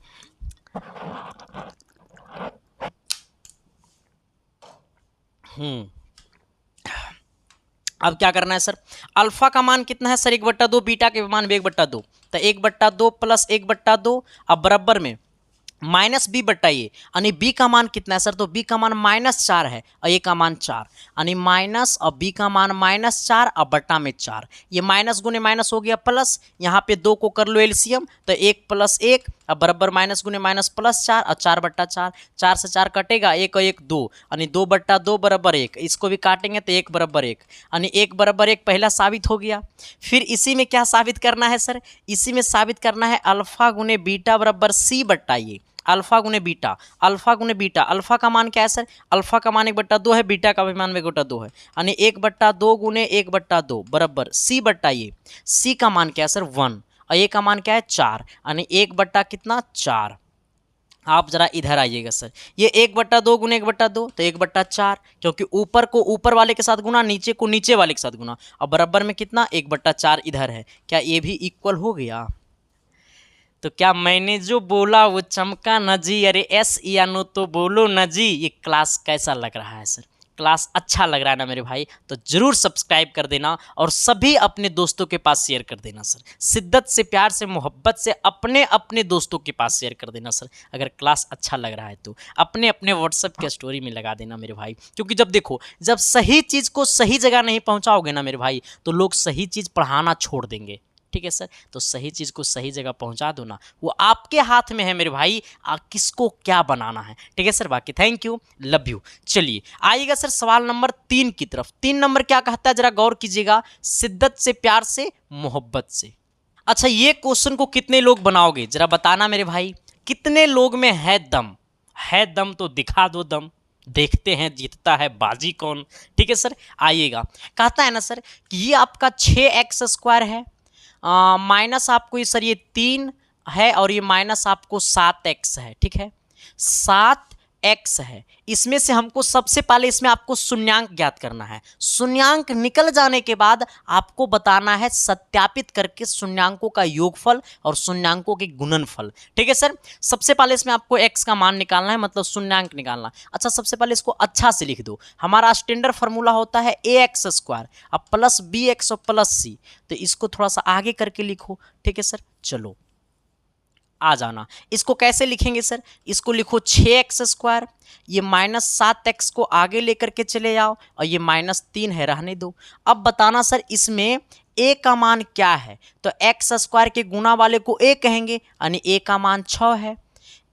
अब क्या करना है सर, अल्फा का मान कितना है सर 1/2, बीटा के मान भी 1/2, तो 1/2 प्लस 1/2, अब बराबर में माइनस बी बट्टा ये, यानी बी का मान कितना है सर, तो बी का मान -4 है और ए का मान 4, यानी माइनस और बी का मान -4 और बट्टा में 4, ये माइनस गुने माइनस हो गया प्लस, यहाँ पे 2 को कर लो एलसीएम, तो 1 + 1 अब बराबर माइनस गुने माइनस +4 और 4/4, 4 से 4 कटेगा, 1 और 1 2, यानी 2/2 बराबर 1, इसको भी काटेंगे तो 1 बराबर 1, यानी 1 बराबर 1 पहला साबित हो गया। फिर इसी में क्या साबित करना है सर, इसी में साबित करना है अल्फा गुने बीटा बराबर सी बट्टा ये, अल्फा गुने बीटा, अल्फा गुने बीटा, अल्फा का मान क्या है सर, अल्फा का मान 1/2 है, बीटा का भी मान 1/2 है, यानी 1/2 गुने 1/2 बराबर सी बट्टा ये, सी का मान क्या है सर 1 और ए का मान क्या है 4, यानी 1 कितना 4। आप जरा इधर आइएगा सर, ये 1/2 गुने 1/2 तो 1/4, क्योंकि ऊपर को ऊपर वाले के साथ गुना, नीचे को नीचे वाले के साथ गुना, और बराबर में कितना 1/4 इधर है, क्या ये भी इक्वल हो गया। तो क्या मैंने जो बोला वो चमका न जी, अरे एस या नो तो बोलो न जी। ये क्लास कैसा लग रहा है सर, क्लास अच्छा लग रहा है ना मेरे भाई, तो जरूर सब्सक्राइब कर देना और सभी अपने दोस्तों के पास शेयर कर देना सर, शिद्दत से प्यार से मोहब्बत से अपने अपने दोस्तों के पास शेयर कर देना सर। अगर क्लास अच्छा लग रहा है तो अपने अपने व्हाट्सएप के स्टोरी में लगा देना मेरे भाई, क्योंकि जब देखो जब सही चीज़ को सही जगह नहीं पहुंचाओगे ना मेरे भाई, तो लोग सही चीज़ पढ़ाना छोड़ देंगे। ठीक है सर, तो सही चीज़ को सही जगह पहुंचा दो ना, वो आपके हाथ में है मेरे भाई, किसको क्या बनाना है। ठीक है सर, बाकी थैंक यू, लव यू। चलिए आइएगा सर सवाल नंबर 3 की तरफ। 3 नंबर क्या कहता है, जरा गौर कीजिएगा, शिद्दत से प्यार से मोहब्बत से। अच्छा, ये क्वेश्चन को कितने लोग बनाओगे जरा बताना मेरे भाई, कितने लोग में है दम, है दम तो दिखा दो दम, देखते हैं जीतता है बाजी कौन। ठीक है सर, आइएगा, कहता है ना सर कि ये आपका 6x² है, माइनस आपको ये सर ये 3 है और ये माइनस आपको 7x है। ठीक है, 7x है, इसमें से हमको सबसे पहले इसमें आपको शून्यांक ज्ञात करना है। शून्यांक निकल जाने के बाद आपको बताना है सत्यापित करके शून्यांकों का योगफल और शून्यांकों के गुणनफल। ठीक है सर, सबसे पहले इसमें आपको x का मान निकालना है, मतलब शून्यांक निकालना। अच्छा, सबसे पहले इसको अच्छा से लिख दो, हमारा स्टैंडर्ड फार्मूला होता है ax² अब प्लस bx और प्लस c, तो इसको थोड़ा सा आगे करके लिखो। ठीक है सर, चलो आ जाना, इसको कैसे लिखेंगे सर, इसको लिखो 6x², ये -7x को आगे लेकर के चले जाओ और ये -3 है, रहने दो। अब बताना सर इसमें a का मान क्या है, तो x² के गुना वाले को a कहेंगे, यानी a का मान 6 है,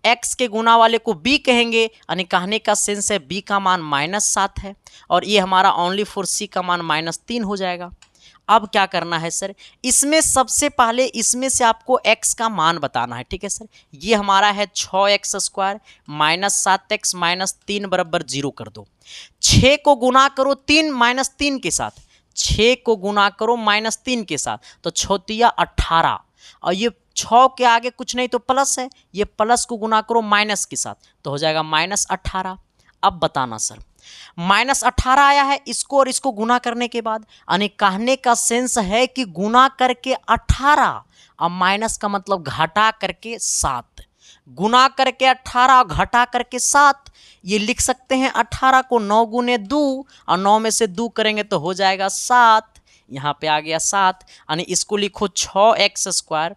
x के गुना वाले को b कहेंगे, यानी कहने का सेंस है b का मान -7 है, और ये हमारा ओनली फॉर c का मान -3 हो जाएगा। अब क्या करना है सर, इसमें सबसे पहले इसमें से आपको x का मान बताना है। ठीक है सर, ये हमारा है 6x² -7x -3 बराबर 0 कर दो। 6 को गुना करो 3 -3 के साथ, 6 को गुना करो -3 के साथ, तो 6 × 18, और ये 6 के आगे कुछ नहीं तो प्लस है, ये प्लस को गुना करो माइनस के साथ, तो हो जाएगा -18। अब बताना सर, -18 आया है, इसको और इसको गुना करने के बाद, यानी कहने का सेंस है कि गुना करके 18 और माइनस का मतलब घटा करके 7, गुना करके 18 घटा करके 7, ये लिख सकते हैं 18 को 9 गुने 2 और 9 में से 2 करेंगे तो हो जाएगा 7, यहाँ पे आ गया 7, यानी इसको लिखो 6x²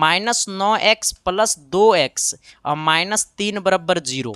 -9x + 2x और -3 बराबर 0।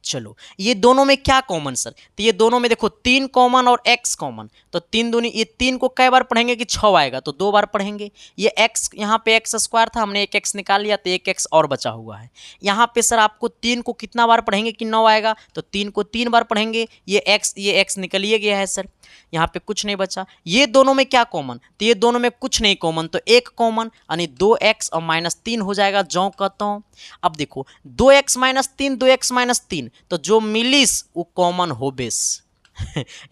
चलो, ये दोनों में क्या कॉमन सर, तो ये दोनों में देखो 3 कॉमन और x कॉमन, तो 3 दूनी, ये 3 को कई बार पढ़ेंगे कि 6 आएगा, तो 2 बार पढ़ेंगे। ये x यहाँ पे x² था, हमने एक x निकाल लिया, तो एक x और बचा हुआ है। यहाँ पे सर आपको 3 को कितना बार पढ़ेंगे कि 9 आएगा, तो 3 को 3 बार पढ़ेंगे, ये x निकलिए गया है सर, यहाँ पे कुछ नहीं बचा। ये दोनों में क्या कॉमन, तो ये दोनों में कुछ नहीं कॉमन, तो एक कॉमन, यानी 2x और -3 हो जाएगा, जो कहता हूँ। अब देखो 2x -3 2x -3, तो जो मिलिस वो कॉमन हो बेस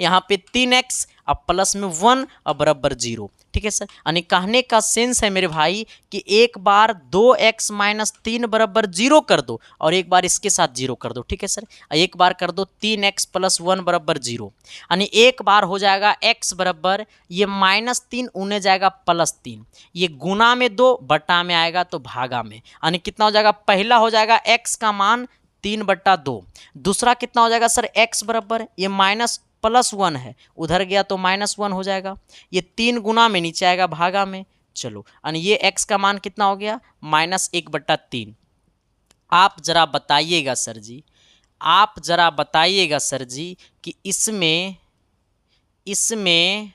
यहाँ पे 3x अब प्लस में 1 और बराबर 0। ठीक है सर। यानी कहने का सेंस है मेरे भाई कि एक बार 2x माइनस 3 बराबर 0 कर दो और एक बार इसके साथ 0 कर दो, ठीक है सर। एक बार कर दो 3x प्लस 1 बराबर 0, यानी एक बार हो जाएगा x बराबर ये -3 उन्हें जाएगा +3, ये गुना में 2 बटा में आएगा तो भागा में, यानी कितना हो जाएगा, पहला हो जाएगा x का मान 3/2, दूसरा कितना हो जाएगा सर, x बराबर ये +1 है उधर गया तो -1 हो जाएगा, ये 3 गुना में नीचे आएगा भागा में। चलो यानी ये x का मान कितना हो गया, -1/3। आप जरा बताइएगा सर जी, आप जरा बताइएगा सर जी कि इसमें इसमें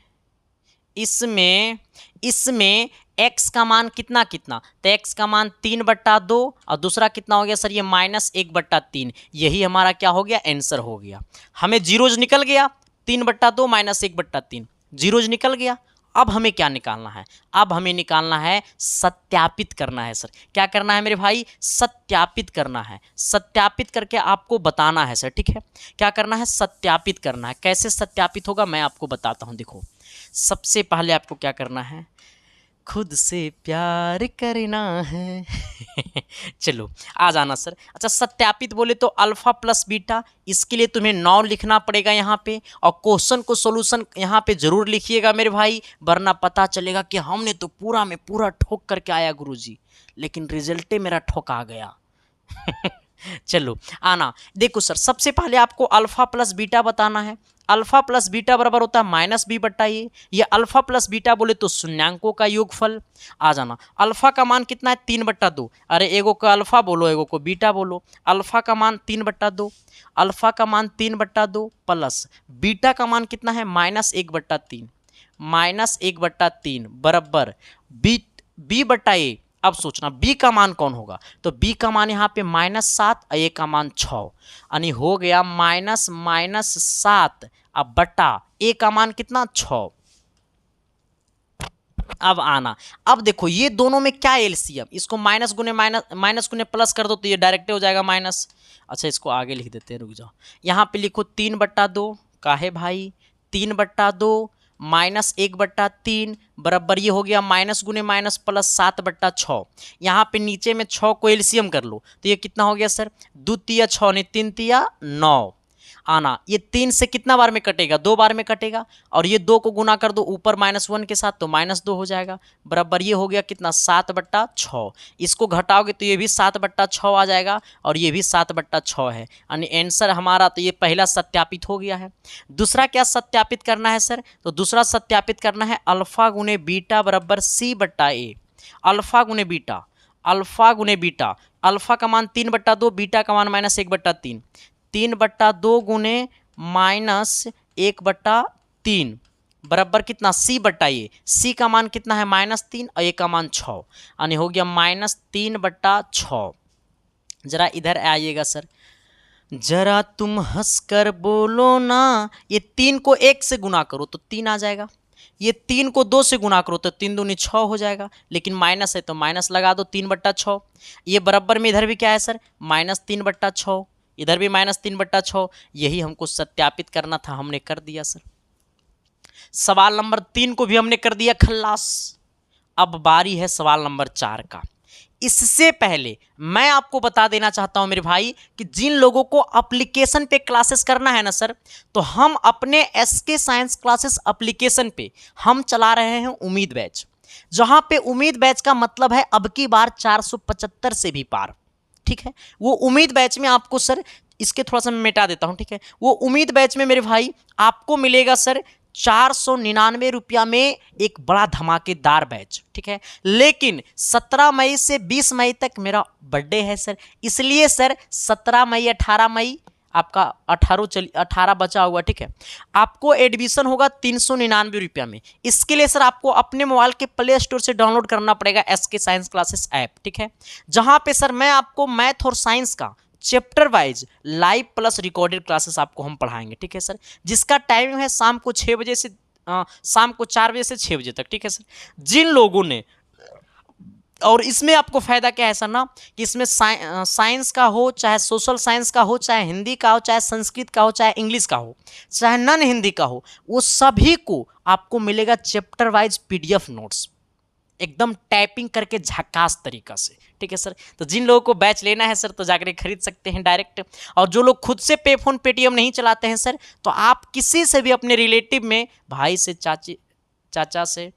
इसमें इसमें x का मान कितना कितना, तो x का मान 3/2 और दूसरा कितना हो गया सर, ये -1/3। यही हमारा क्या हो गया, आंसर हो गया। हमें जीरोज निकल गया, 3/2 -1/3 जीरोज निकल गया। अब हमें क्या निकालना है, अब हमें निकालना है, सत्यापित करना है सर। क्या करना है मेरे भाई, सत्यापित करना है। सत्यापित करके आपको बताना है सर, ठीक है। क्या करना है, सत्यापित करना है। कैसे सत्यापित होगा मैं आपको बताता हूं। देखो सबसे पहले आपको क्या करना है, खुद से प्यार करना है चलो आ जाना सर। अच्छा सत्यापित बोले तो अल्फा प्लस बीटा, इसके लिए तुम्हें 9 लिखना पड़ेगा यहाँ पे, और क्वेश्चन को सॉल्यूशन यहाँ पे जरूर लिखिएगा मेरे भाई, वरना पता चलेगा कि हमने तो पूरा में पूरा ठोक करके आया गुरुजी, लेकिन रिजल्टे मेरा ठोका गया चलो आना। देखो सर सबसे पहले आपको अल्फा प्लस बीटा बताना है। अल्फा प्लस बीटा बराबर होता है -b/a। ये अल्फा प्लस बीटा बोले तो शून्यांकों का योगफल। आ जाना, अल्फा का मान कितना है, 3/2। अरे एगो को अल्फा बोलो एगो को बीटा बोलो। अल्फा का मान 3/2, अल्फा का मान 3/2 प्लस बीटा का मान कितना है, -1/3। -1/3 बराबर b/a। अब सोचना b का मान कौन होगा, तो b का मान यहाँ पे -7 और a का मान 6, यानी हो गया -7 अब बटा a का मान कितना, 6। अब आना, अब देखो ये दोनों में क्या एलसीएम, इसको माइनस गुने प्लस कर दो तो ये डायरेक्ट हो जाएगा माइनस। अच्छा इसको आगे लिख देते हैं, रुक जाओ। यहाँ पे लिखो 3/2 का है भाई, 3/2 -1/3 बराबर ये हो गया माइनस गुने माइनस प्लस 7/6। यहाँ पे नीचे में 6 को एलसीएम कर लो तो ये कितना हो गया सर, 2 तिया 6 नहीं 3 तिया 9। आना, ये 3 से कितना बार में कटेगा, 2 बार में कटेगा, और ये 2 को गुना कर दो ऊपर -1 के साथ तो -2 हो जाएगा, बराबर ये हो गया कितना, 7/6। इसको घटाओगे तो ये भी 7/6 आ जाएगा और ये भी 7/6 है, यानी आंसर हमारा तो ये पहला सत्यापित हो गया है। दूसरा क्या सत्यापित करना है सर, तो दूसरा सत्यापित करना है अल्फा गुने बीटा बराबर c/a। अल्फा गुने बीटा, अल्फा गुने बीटा, अल्फा का मान 3/2, बीटा का मान -1/3, 3/2 गुने -1/3 बराबर कितना, c/a। c का मान कितना है, -3 और a का मान 6, यानी हो गया -3/6। जरा इधर आइएगा सर, जरा तुम हंसकर बोलो ना। ये 3 को 1 से गुना करो तो 3 आ जाएगा, ये 3 को 2 से गुना करो तो 3 दूनी 6 हो जाएगा, लेकिन माइनस है तो माइनस लगा दो 3/6। ये बराबर में इधर भी क्या है सर, -3/6, इधर भी -3/6। यही हमको सत्यापित करना था, हमने कर दिया सर। सवाल नंबर 3 को भी हमने कर दिया खल्लास। अब बारी है सवाल नंबर 4 का। इससे पहले मैं आपको बता देना चाहता हूं मेरे भाई कि जिन लोगों को एप्लीकेशन पे क्लासेस करना है ना सर, तो हम अपने एसके साइंस क्लासेस एप्लीकेशन पे हम चला रहे हैं उम्मीद बैच, जहां पे उम्मीद बैच का मतलब है अब की बार 475 से भी पार, ठीक है। वो उम्मीद बैच में आपको सर, इसके थोड़ा सा मैं मिटा देता हूं, ठीक है। वो उम्मीद बैच में मेरे भाई आपको मिलेगा सर 499 रुपया में एक बड़ा धमाकेदार बैच, ठीक है। लेकिन 17 मई से 20 मई तक मेरा बर्थडे है सर, इसलिए सर 17 मई 18 मई आपका 18 बचा हुआ, ठीक है। आपको एडमिशन होगा 399 रुपया में। इसके लिए सर आपको अपने मोबाइल के प्ले स्टोर से डाउनलोड करना पड़ेगा एसके साइंस क्लासेस ऐप, ठीक है। जहां पे सर मैं आपको मैथ और साइंस का chapter wise live plus recorded classes आपको हम पढ़ाएंगे, ठीक है सर। जिसका टाइमिंग है शाम को 6 बजे से शाम को 4 बजे से 6 बजे तक, ठीक है सर। जिन लोगों ने और इसमें आपको फायदा क्या है सर ना, कि इसमें साइंस का हो, चाहे सोशल साइंस का हो, चाहे हिंदी का हो, चाहे संस्कृत का हो, चाहे इंग्लिश का हो, चाहे नॉन हिंदी का हो, वो सभी को आपको मिलेगा चैप्टर वाइज पीडीएफ नोट्स, एकदम टाइपिंग करके झकास तरीका से। ठीक है सर, तो जिन लोगों को बैच लेना है सर तो जाकर खरीद सकते हैं डायरेक्ट। और जो लोग खुद से पे फोन पेटीएम नहीं चलाते हैं सर, तो आप किसी से भी अपने रिलेटिव में, भाई से, चाचा से,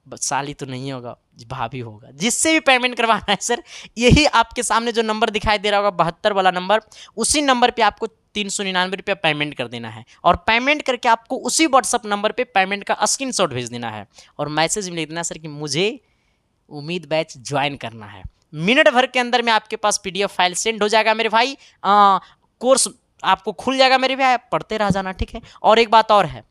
साली तो नहीं होगा, भाभी होगा, जिससे भी पेमेंट करवाना है सर, यही आपके सामने जो नंबर दिखाई दे रहा होगा 72 वाला नंबर, उसी नंबर पे आपको 399 रुपया पेमेंट कर देना है। और पेमेंट करके आपको उसी व्हाट्सअप नंबर पे पेमेंट का स्क्रीनशॉट भेज देना है और मैसेज में लिख देना सर कि मुझे उम्मीद बैच ज्वाइन करना है। मिनट भर के अंदर में आपके पास पीडीएफ फाइल सेंड हो जाएगा मेरे भाई, कोर्स आपको खुल जाएगा मेरे भाई, पढ़ते रह जाना। ठीक है, और एक बात और है,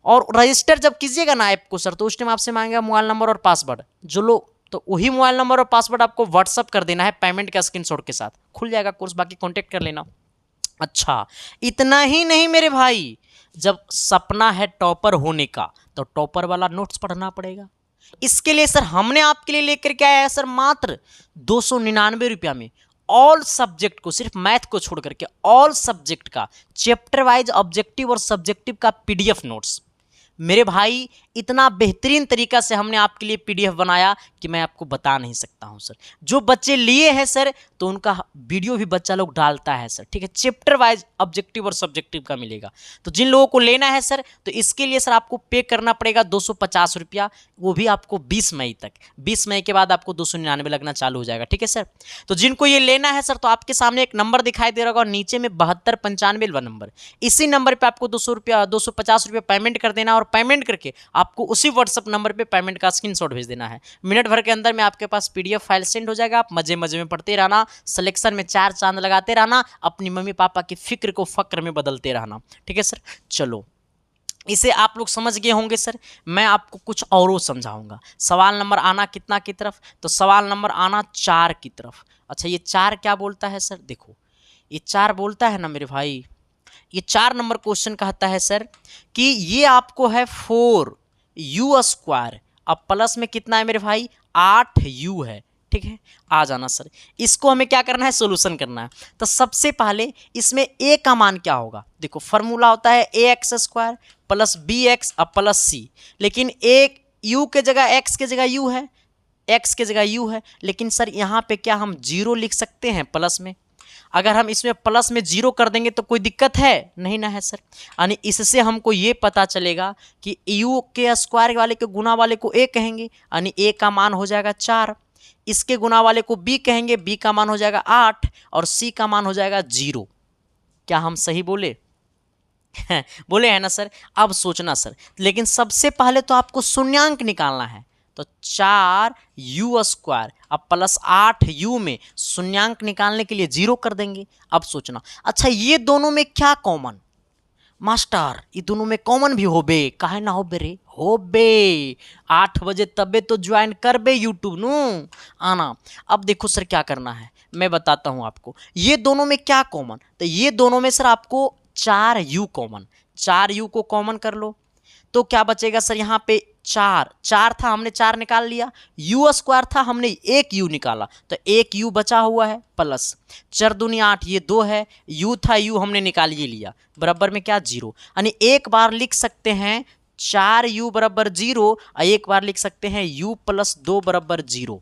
और रजिस्टर जब कीजिएगा ना ऐप को सर, तो उस टाइम आपसे मांगेगा मोबाइल नंबर और पासवर्ड, जो लोग, तो वही मोबाइल नंबर और पासवर्ड आपको व्हाट्सअप कर देना है पेमेंट का स्क्रीनशॉट के साथ, खुल जाएगा कोर्स, बाकी कांटेक्ट कर लेना। अच्छा, इतना ही नहीं मेरे भाई, जब सपना है टॉपर होने का तो टॉपर वाला नोट्स पढ़ना पड़ेगा। इसके लिए सर हमने आपके लिए लेकर के आया है सर मात्र 299 रुपया में ऑल सब्जेक्ट को, सिर्फ मैथ को छोड़ करके ऑल सब्जेक्ट का चैप्टर वाइज ऑब्जेक्टिव और सब्जेक्टिव का पीडीएफ नोट्स। मेरे भाई इतना बेहतरीन तरीका से हमने आपके लिए पीडीएफ बनाया कि मैं आपको बता नहीं सकता हूं सर। जो बच्चे लिए हैं सर तो उनका वीडियो भी बच्चा लोग डालता है सर। ठीक है, चैप्टर वाइज ऑब्जेक्टिव और सब्जेक्टिव का मिलेगा। तो जिन लोगों को लेना है सर, तो इसके लिए सर आपको पे करना पड़ेगा 250 रुपया, वो भी आपको 20 मई तक। 20 मई के बाद आपको 299 लगना चालू हो जाएगा। ठीक है सर, तो जिनको ये लेना है सर, तो आपके सामने एक नंबर दिखाई दे रहा होगा नीचे में 7295 नंबर, इसी नंबर पर आपको 250 रुपया पेमेंट कर देना, और पेमेंट करके आपको उसी व्हाट्सएप नंबर पे पेमेंट का स्क्रीनशॉट भेज देना है। मिनट भर के अंदर में आपके पास पीडीएफ फाइल सेंड हो जाएगा। आप मजे मजे में पढ़ते रहना, सिलेक्शन में 4 चांद लगाते रहना, अपनी मम्मी पापा की फिक्र को फक्र में बदलते रहना। ठीक है सर, चलो इसे आप लोग समझ गए होंगे सर। मैं आपको कुछ और समझाऊंगा। सवाल नंबर आना कितना की तरफ, तो सवाल नंबर आना 4 की तरफ। अच्छा, ये 4 क्या बोलता है सर? देखो, ये 4 बोलता है ना मेरे भाई, ये 4 नंबर क्वेश्चन कहता है सर कि ये आपको है 4u², अब प्लस में कितना है मेरे भाई? 8u है। ठीक है, आ जाना सर, इसको हमें क्या करना है? सोल्यूशन करना है। तो सबसे पहले इसमें a का मान क्या होगा? देखो, फॉर्मूला होता है ax² प्लस bx अब प्लस c, लेकिन एक u के जगह x के जगह u है, x के जगह u है, लेकिन सर यहाँ पे क्या हम 0 लिख सकते हैं प्लस में? अगर हम इसमें प्लस में 0 कर देंगे तो कोई दिक्कत है? नहीं ना है सर। यानी इससे हमको ये पता चलेगा कि u के स्क्वायर वाले के गुना वाले को a कहेंगे, यानी a का मान हो जाएगा 4, इसके गुना वाले को b कहेंगे, b का मान हो जाएगा 8, और c का मान हो जाएगा 0। क्या हम सही बोले? बोले है ना सर। अब सोचना सर, लेकिन सबसे पहले तो आपको शून्यांक निकालना है। तो 4u² अब प्लस 8u में शून्यांक निकालने के लिए 0 कर देंगे। अब सोचना, अच्छा ये दोनों में क्या कॉमन? मास्टर, ये दोनों में कॉमन भी होबे, काहे ना होबे रे? होबे। 8 बजे तबे तो ज्वाइन करबे यूट्यूब नु आना। अब देखो सर क्या करना है, मैं बताता हूं आपको। ये दोनों में क्या कॉमन? तो ये दोनों में सर आपको 4u कॉमन, 4u को कॉमन कर लो तो क्या बचेगा सर? यहाँ पे 4 था, हमने 4 निकाल लिया, u² था, हमने 1u निकाला, तो 1u बचा हुआ है, प्लस 4 दूनी 8, ये 2 है, u था, u हमने निकाल ये लिया, बराबर में क्या? 0। यानी एक बार लिख सकते हैं 4u बराबर 0, और एक बार लिख सकते हैं u + 2 बराबर 0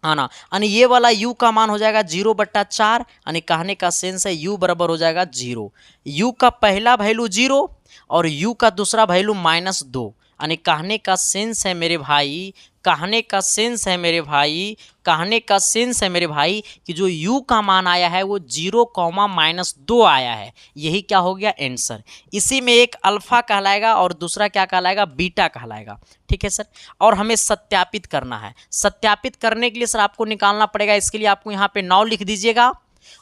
आना। यानी ये वाला u का मान हो जाएगा 0/4, यानी कहने का सेंस है u बराबर हो जाएगा 0। u का पहला वैल्यू 0 और u का दूसरा वैल्यू -2, यानी कहने का सेंस है मेरे भाई, कहने का सेंस है मेरे भाई, कहने का सेंस है मेरे भाई कि जो u का मान आया है वो 0, -2 आया है। यही क्या हो गया? आंसर। इसी में एक अल्फा कहलाएगा और दूसरा क्या कहलाएगा? बीटा कहलाएगा। ठीक है सर, और हमें सत्यापित करना है। सत्यापित करने के लिए सर आपको निकालना पड़ेगा, इसके लिए आपको यहाँ पे 9 लिख दीजिएगा,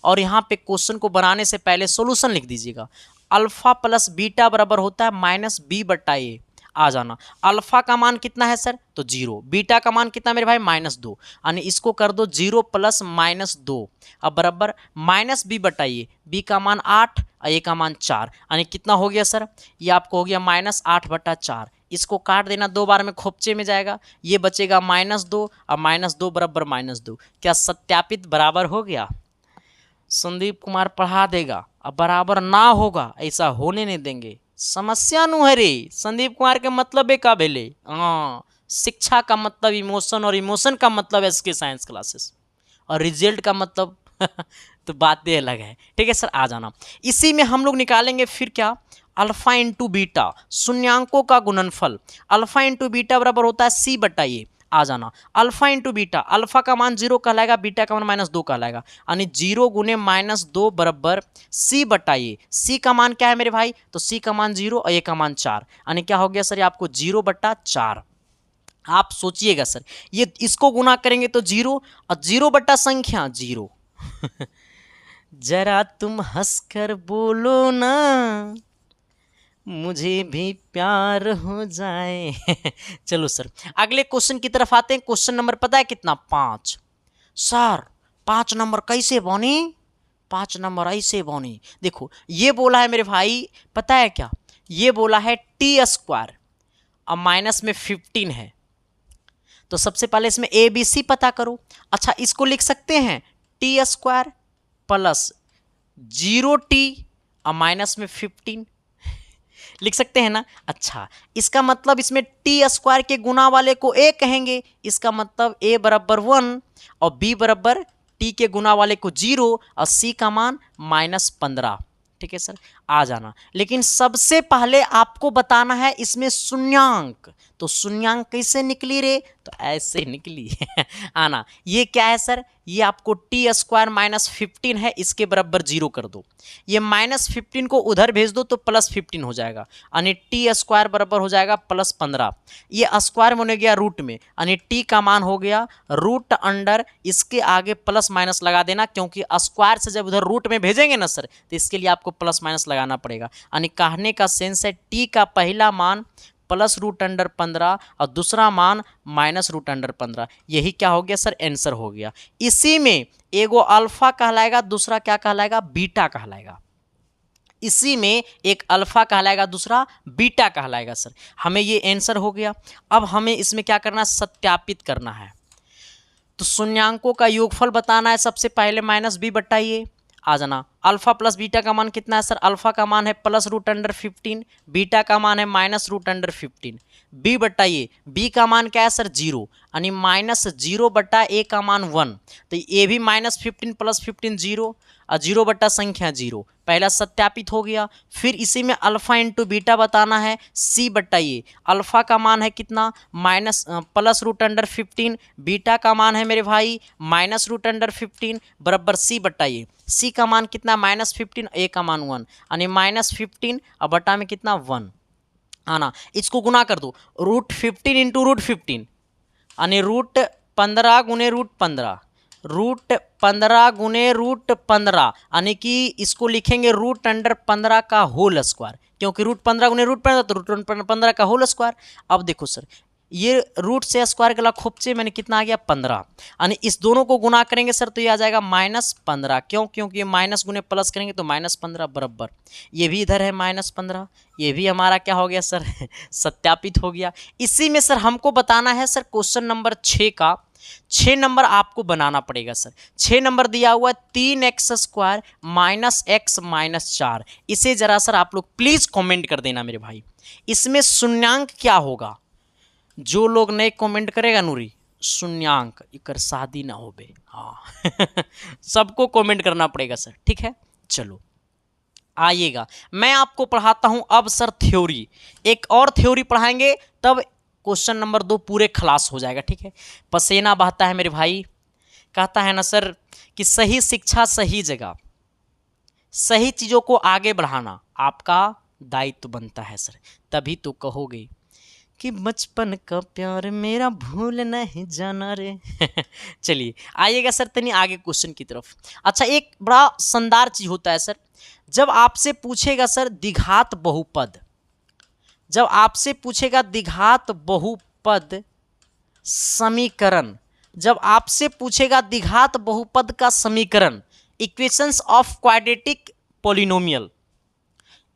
और यहाँ पे क्वेश्चन को बनाने से पहले सोल्यूशन लिख दीजिएगा। अल्फा प्लस बीटा बराबर होता है -b/a। आ जाना, अल्फा का मान कितना है सर? तो 0। बीटा का मान कितना मेरे भाई? -2, यानी इसको कर दो 0 + -2, अब बराबर -b/a, b का मान 8 और a का मान 4, यानी कितना हो गया सर? ये आपको हो गया -8/4। इसको काट देना, 2 बार में खोपचे में जाएगा, ये बचेगा -2 और -2 बराबर -2। क्या सत्यापित बराबर हो गया? संदीप कुमार पढ़ा देगा, अब बराबर ना होगा ऐसा होने नहीं देंगे। समस्या नु है रे। संदीप कुमार के मतलब का भेले, हाँ शिक्षा का मतलब इमोशन और इमोशन का मतलब एसके साइंस क्लासेस और रिजल्ट का मतलब तो बातें अलग है। ठीक है सर, आ जाना। इसी में हम लोग निकालेंगे फिर क्या, अल्फा इंटू बीटा, शून्यांकों का गुणनफल। अल्फा इंटू बीटा बराबर होता है सी बटा ए। आ जाना, अल्फा इंटू बीटा, अल्फा का मान 0 कहलाएगा, बीटा का मान -2 कहलाएगा, यानी 0 गुने -2 बराबर सी बटा ए। सी का मान क्या है मेरे भाई? तो सी का मान 0 और ए का मान 4, यानी क्या हो गया सर? आपको 0/4। आप सोचिएगा सर, ये इसको गुना करेंगे तो 0 और 0 बटा संख्या 0। जरा तुम हंसकर बोलो ना, मुझे भी प्यार हो जाए। चलो सर अगले क्वेश्चन की तरफ आते हैं। क्वेश्चन नंबर पता है कितना? 5। सर 5 नंबर कैसे बनी? 5 नंबर ऐसे बनी, देखो ये बोला है मेरे भाई, पता है क्या? ये बोला है t² और माइनस में 15 है, तो सबसे पहले इसमें ए बी सी पता करो। अच्छा इसको लिख सकते हैं t² प्लस 0t और माइनस में 15 लिख सकते हैं ना। अच्छा इसका मतलब इसमें t² के गुना वाले को a कहेंगे, इसका मतलब a बराबर 1 और b बराबर t के गुना वाले को 0 और c का मान -15। ठीक है सर, आ जाना। लेकिन सबसे पहले आपको बताना है इसमें शून्यांक, तो शून्यांक कैसे निकली रे? तो ऐसे निकली। आना, ये क्या है सर? ये आपको t² -15 है, इसके बराबर 0 कर दो, ये -15 को उधर भेज दो तो +15 हो जाएगा, यानी t² बराबर हो जाएगा +15। ये स्क्वायर में होने गया रूट में, यानी t का मान हो गया रूट अंडर, इसके आगे प्लस माइनस लगा देना, क्योंकि स्क्वायर से जब उधर रूट में भेजेंगे ना सर, तो इसके लिए आपको प्लस माइनस लगाना पड़ेगा। यानी कहने का सेंस है t का पहला मान +√15 और दूसरा मान -√15। यही क्या हो गया सर? आंसर हो गया। इसी में एगो अल्फा कहलाएगा, दूसरा क्या कहलाएगा? बीटा कहलाएगा। इसी में एक अल्फा कहलाएगा, दूसरा बीटा कहलाएगा सर। हमें ये आंसर हो गया। अब हमें इसमें क्या करना है? सत्यापित करना है। तो शून्यांकों का योगफल बताना है सबसे पहले, -b बटा ए। आ जाना, अल्फा प्लस बीटा का मान कितना है सर? अल्फा का मान है +√15, बीटा का मान है -√15। b बटा ए, b का मान क्या है सर? 0, यानी -0 बटा a का मान 1, तो ये भी -15 + 15 0 और 0 बटा संख्या 0, पहला सत्यापित हो गया। फिर इसी में अल्फा इंटू बीटा बताना है, c बटा ए। अल्फा का मान है कितना? +√15, बीटा का मान है मेरे भाई -√15 बराबर c बटा ए। c का मान कितना? -15, a का मान 1, यानी -15 और बटा में कितना? 1। आना, इसको गुना कर दो, √15 इंटू √15, यानी √15 गुने √15, √15 गुने √15, यानी कि इसको लिखेंगे √15 का होल स्क्वायर, क्योंकि √15 गुने √15 तो √15 का होल स्क्वायर। अब देखो सर, ये रूट से स्क्वायर के खोपचे मैंने कितना आ गया? 15, यानी इस दोनों को गुना करेंगे सर तो ये आ जाएगा -15। क्यों? क्योंकि ये माइनस गुने प्लस करेंगे तो -15 बराबर, ये भी इधर है -15, ये भी हमारा क्या हो गया सर? सत्यापित हो गया। इसी में सर हमको बताना है सर क्वेश्चन नंबर 6 का 6 नंबर आपको बनाना पड़ेगा सर। 6 नंबर दिया हुआ है 3x² - x - 4। इसे जरा सर आप लोग प्लीज कमेंट कर देना मेरे भाई, इसमें शून्यांक क्या होगा? जो लोग नए कमेंट करेगा नूरी, शून्यांक इकर शादी ना हो बे। हाँ सबको कमेंट करना पड़ेगा सर, ठीक है। चलो आइएगा, मैं आपको पढ़ाता हूं अब सर थ्योरी, एक और थ्योरी पढ़ाएंगे, तब क्वेश्चन नंबर 2 पूरे खलास हो जाएगा, ठीक है। पसीना बहता है मेरे भाई, कहता है ना सर कि सही शिक्षा सही जगह, सही चीज़ों को आगे बढ़ाना आपका दायित्व बनता है सर, तभी तो कहोगे कि बचपन का प्यार मेरा भूल नहीं जाना रे। चलिए आइएगा सर तनी आगे क्वेश्चन की तरफ। अच्छा, एक बड़ा शानदार चीज होता है सर, जब आपसे पूछेगा सर द्विघात बहुपद, जब आपसे पूछेगा द्विघात बहुपद समीकरण, जब आपसे पूछेगा द्विघात बहुपद का समीकरण, equations of quadratic polynomial,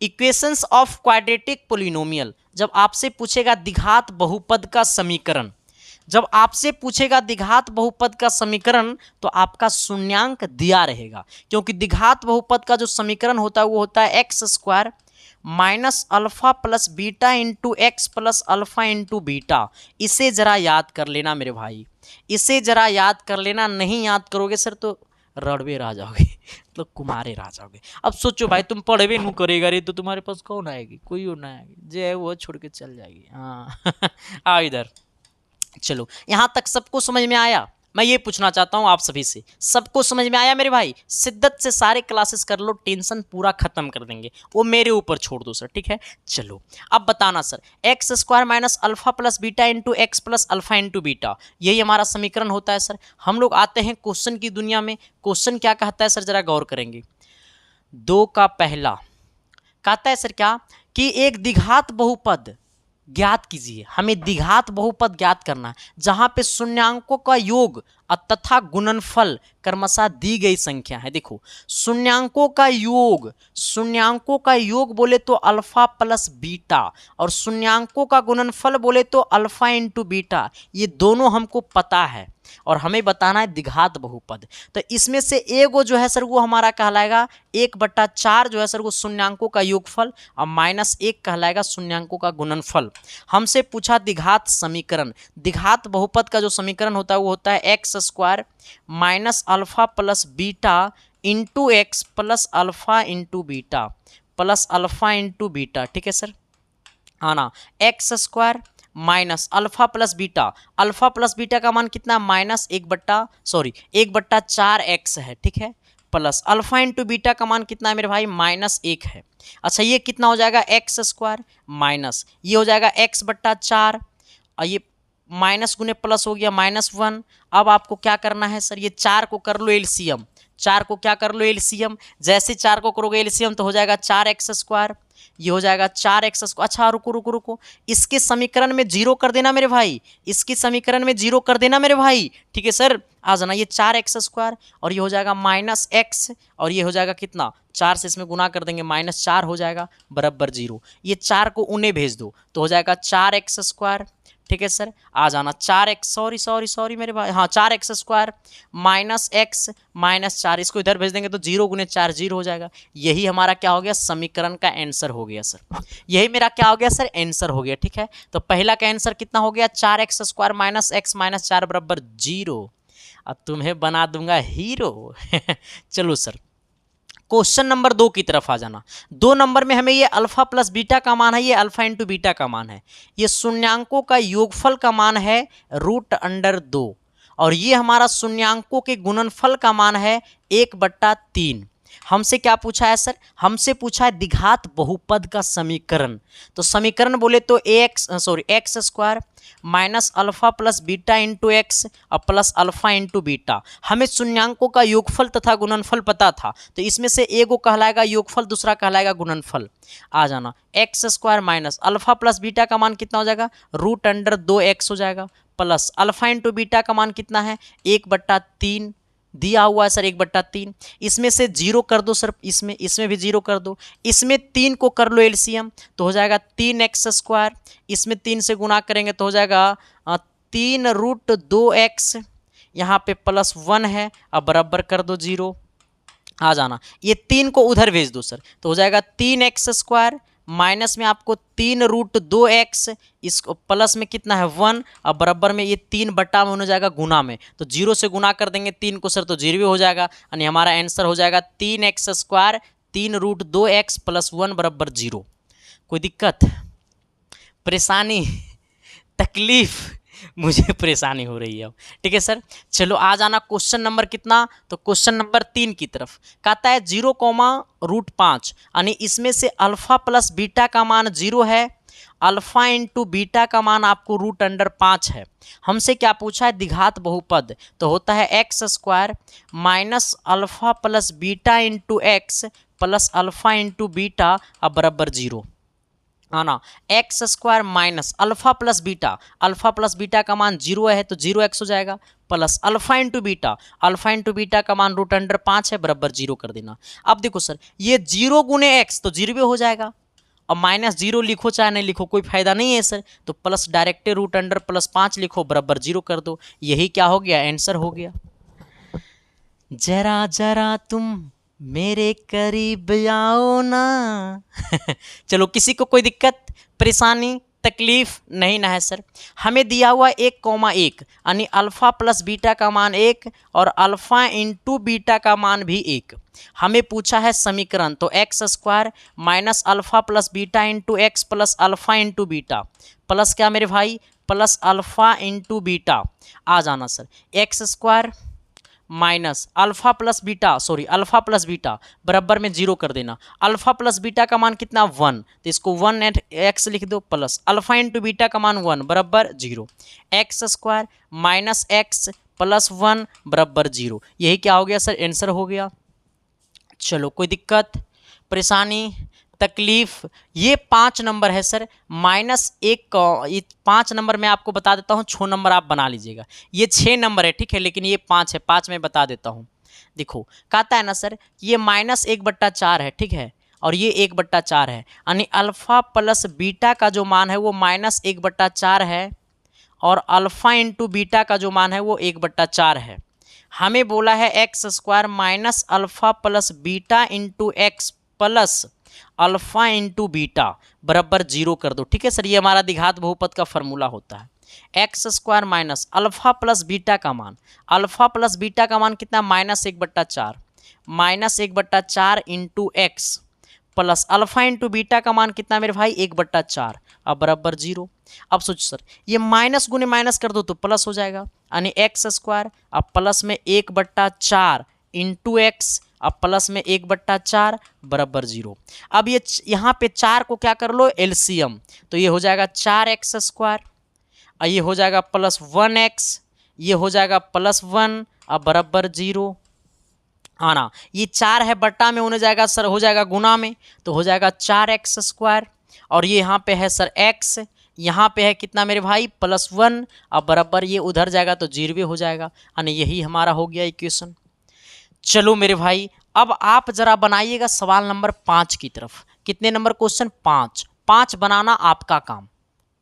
equations of quadratic polynomial, जब आपसे पूछेगा द्विघात बहुपद का समीकरण, जब आपसे पूछेगा द्विघात बहुपद का समीकरण तो आपका शून्यांक दिया रहेगा, क्योंकि द्विघात बहुपद का जो समीकरण होता है वो होता है x square minus alpha plus beta into x plus alpha into beta. इसे जरा याद कर लेना मेरे भाई, इसे जरा याद कर लेना। नहीं याद करोगे सर तो रड़वे रह जाओगे, मतलब कुमारे रह जाओगे। अब सोचो भाई, तुम पढ़वे नहीं करेगा रे तो तुम्हारे पास कौन आएगी? कोई और ना आएगी, जो है वो छोड़ के चल जाएगी। हाँ आओ इधर। चलो यहां तक सबको समझ में आया? मैं ये पूछना चाहता हूं आप सभी से, सबको समझ में आया मेरे भाई? शिद्दत से सारे क्लासेस कर लो, टेंशन पूरा खत्म कर देंगे, वो मेरे ऊपर छोड़ दो सर, ठीक है। चलो अब बताना sir, x square minus alpha plus beta into x plus alpha into beta, यही हमारा समीकरण होता है सर। हम लोग आते हैं क्वेश्चन की दुनिया में। क्वेश्चन क्या कहता है सर, जरा गौर करेंगे। 2 का पहला कहता है सर क्या कि एक द्विघात बहुपद ज्ञात कीजिए। हमें द्विघात बहुपद ज्ञात करना है जहां पे शून्यांकों का योग तथा गुणनफल क्रमशः दी गई संख्या है। देखो शून्यांकों का योग, शून्यांकों का योग बोले तो अल्फा प्लस बीटा, और शून्यांकों का गुणनफल बोले तो अल्फा इंटू बीटा। ये दोनों हमको पता है और हमें बताना है द्विघात बहुपद। तो इसमें से एगो जो है सर वो हमारा कहलाएगा 1/4 जो है सर वो शून्यांकों का योगफल, और -1 कहलाएगा शून्यांकों का गुणनफल। हमसे पूछा द्विघात समीकरण, द्विघात बहुपद का जो समीकरण होता है वो होता है x square minus alpha plus beta into x plus alpha into beta plus alpha into beta, ठीक है सर। हाँ ना, x square minus alpha plus beta, alpha plus beta का मान कितना, -1/4 एक्स है, ठीक है, प्लस अल्फा इंटू बीटा का मान कितना है मेरे भाई, -1 है। अच्छा ये कितना हो जाएगा, एक्स स्क्वायर माइनस ये हो जाएगा x/4, और ये माइनस गुने प्लस हो गया -1। अब आपको क्या करना है सर, ये 4 को कर लो एलसीएम, 4 को क्या कर लो एलसीएम, जैसे 4 को करोगे एलसीएम तो हो जाएगा 4x स्क्वायर, ये हो जाएगा 4x स्क्वायर। अच्छा रुको रुको रुको, इसके समीकरण में 0 कर देना मेरे भाई, इसके समीकरण में 0 कर देना मेरे भाई, ठीक है सर। आ जाना, ये 4x स्क्वायर और ये हो जाएगा -x, और ये हो जाएगा कितना, 4 से इसमें गुना कर देंगे -4 हो जाएगा बराबर 0। ये 4 को उन्हें भेज दो तो हो जाएगा 4x स्क्वायर, ठीक है सर। आ जाना 4x, सॉरी मेरे भाई, हाँ 4x स्क्वायर -x -4, इसको इधर भेज देंगे तो 0 गुने 4 0 हो जाएगा। यही हमारा क्या हो गया, समीकरण का आंसर हो गया सर, यही मेरा क्या हो गया सर, आंसर हो गया, ठीक है। तो पहला का आंसर कितना हो गया, 4x स्क्वायर -x -4 बराबर 0। अब तुम्हें बना दूंगा हीरो चलो सर क्वेश्चन नंबर 2 की तरफ आ जाना। 2 नंबर में हमें ये अल्फा प्लस बीटा का मान है, ये अल्फा इंटू बीटा का मान है, ये शून्यांकों का योगफल का मान है √2, और ये हमारा शून्यांकों के गुणनफल का मान है 1/3। हमसे क्या पूछा है सर, हमसे पूछा है द्विघात बहुपद का समीकरण। तो समीकरण बोले तो x square minus alpha plus beta into x और प्लस अल्फा इंटू बीटा। हमें शून्यांकों का योगफल तथा गुणनफल पता था, तो इसमें से एगो कहलाएगा योगफल, दूसरा कहलाएगा गुणनफल। आ जाना, x square minus alpha plus beta का मान कितना हो जाएगा, √2x हो जाएगा, प्लस अल्फा इंटू बीटा का मान कितना है 1/3 दिया हुआ है सर, 1/3। इसमें से 0 कर दो सर, इसमें भी 0 कर दो, इसमें 3 को कर लो एलसीएम तो हो जाएगा 3x स्क्वायर, इसमें 3 से गुना करेंगे तो हो जाएगा 3√2x, यहाँ पे +1 है, अब बराबर कर दो 0। आ जाना, ये 3 को उधर भेज दो सर तो हो जाएगा 3x स्क्वायर माइनस में आपको 3√2x, इसको प्लस में कितना है 1, अब बराबर में ये 3 बटा में हो जाएगा गुना में, तो 0 से गुना कर देंगे 3 को सर तो 0 हो जाएगा, यानी हमारा आंसर हो जाएगा 3x स्क्वायर 3√2x + 1 बराबर 0। कोई दिक्कत, परेशानी, तकलीफ? मुझे परेशानी हो रही है अब, ठीक है सर। चलो आ जाना क्वेश्चन नंबर कितना, तो क्वेश्चन नंबर 3 की तरफ। कहता है 0,5, यानी इसमें से अल्फा प्लस बीटा का मान 0 है, अल्फा इंटू बीटा का मान आपको √5 है। हमसे क्या पूछा है, द्विघात बहुपद, तो होता है x square minus alpha plus beta into x plus alpha into beta अब बराबर 0। हाँ ना, x square minus alpha plus beta, alpha plus beta का मान 0 है तो 0x हो जाएगा, plus alpha into beta, alpha into beta का मान रूट अंडर 5 है बराबर 0 कर देना। अब देखो सर ये 0 गुने एक्स तो 0 भी हो जाएगा, और माइनस 0 लिखो चाहे नहीं लिखो कोई फायदा नहीं है सर, तो plus direct route under plus 5 लिखो बराबर 0 कर दो, यही क्या हो गया, आंसर हो गया। जरा जरा तुम मेरे करीब आओ ना। चलो किसी को कोई दिक्कत परेशानी तकलीफ नहीं ना है सर। हमें दिया हुआ 1,1 यानी अल्फा प्लस बीटा का मान 1 और अल्फा इंटू बीटा का मान भी 1। हमें पूछा है समीकरण, तो x square minus alpha plus beta into x plus alpha into beta, plus क्या मेरे भाई, प्लस अल्फा इंटू बीटा। आ जाना sir, x square minus alpha plus beta, sorry alpha plus beta बराबर में 0 कर देना। अल्फा प्लस बीटा का मान कितना 1, तो इसको 1 एक्स लिख दो, प्लस अल्फा इंटू बीटा का मान 1 बराबर 0। X square minus x plus 1 बराबर 0, यही क्या हो गया सर, आंसर हो गया। चलो कोई दिक्कत परेशानी तकलीफ, ये 5 नंबर है सर, -1 ये 5 नंबर मैं आपको बता देता हूँ, 6 नंबर आप बना लीजिएगा। ये 6 नंबर है ठीक है, लेकिन ये 5 है, 5 मैं बता देता हूँ। देखो कहता है ना सर, ये -1/4 है ठीक है, और ये 1/4 है, यानी अल्फा प्लस बीटा का जो मान है वो -1/4 है, और अल्फा इंटू बीटा का जो मान है वो 1/4 है। हमें बोला है x square minus alpha plus beta into x plus alpha into beta बराबर 0 कर दो, ठीक है सर। ये हमारा द्विघात बहुपद का फॉर्मूला होता है। X square minus alpha plus beta का मान, अल्फा प्लस बीटा का मान कितना, -1/4, -1/4 into x plus alpha into beta का मान कितना मेरे भाई 1/4, अब बराबर 0। अब सोच सर, ये माइनस गुने माइनस कर दो तो प्लस हो जाएगा, यानी एक्स स्क्वायर अब प्लस में 1/4 इंटू एक्स, अब प्लस में 1/4 बराबर 0। अब ये यहाँ पे 4 को क्या कर लो एलसीएम, तो ये हो जाएगा 4x स्क्वायर, और ये हो जाएगा प्लस 1x, ये हो जाएगा प्लस 1, अब बराबर 0। आना ये 4 है बट्टा में होने जाएगा सर, हो जाएगा गुना में, तो हो जाएगा 4x स्क्वायर, और ये यहाँ पे है सर x, यहाँ पे है कितना मेरे भाई +1, अब बराबर ये उधर जाएगा तो 0 हो जाएगा, यानी यही हमारा हो गया इक्वेशन। चलो मेरे भाई अब आप जरा बनाइएगा सवाल नंबर 5 की तरफ। कितने नंबर क्वेश्चन, 5 बनाना आपका काम,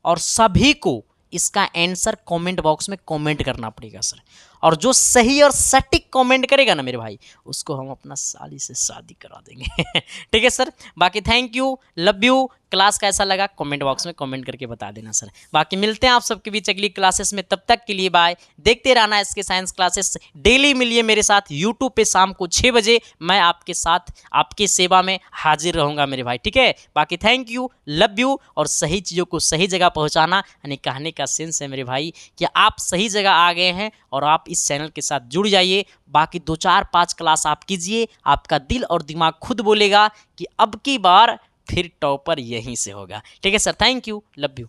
और सभी को इसका आंसर कमेंट बॉक्स में कमेंट करना पड़ेगा सर, और जो सही और सटीक कमेंट करेगा ना मेरे भाई, उसको हम अपना साली से शादी करा देंगे। ठीक है सर, बाकी thank you, love you. Class कैसा लगा कमेंट बॉक्स में कमेंट करके बता देना सर। बाकी मिलते हैं आप सबके बीच अगली क्लासेस में, तब तक के लिए बाय। देखते रहना इसके साइंस क्लासेस, डेली मिलिए मेरे साथ यूट्यूब पे शाम को 6 बजे, मैं आपके साथ आपकी सेवा में हाजिर रहूँगा मेरे भाई, ठीक है। बाकी थैंक यू, लव यू, और सही चीज़ों को सही जगह पहुँचाना, यानी कहने का सेंस है मेरे भाई कि आप सही जगह आ गए हैं, और आप इस चैनल के साथ जुड़ जाइए। बाकी 2 4 5 क्लास आप कीजिए, आपका दिल और दिमाग खुद बोलेगा कि अब की बार फिर टॉपर यहीं से होगा। ठीक है sir, thank you, love you.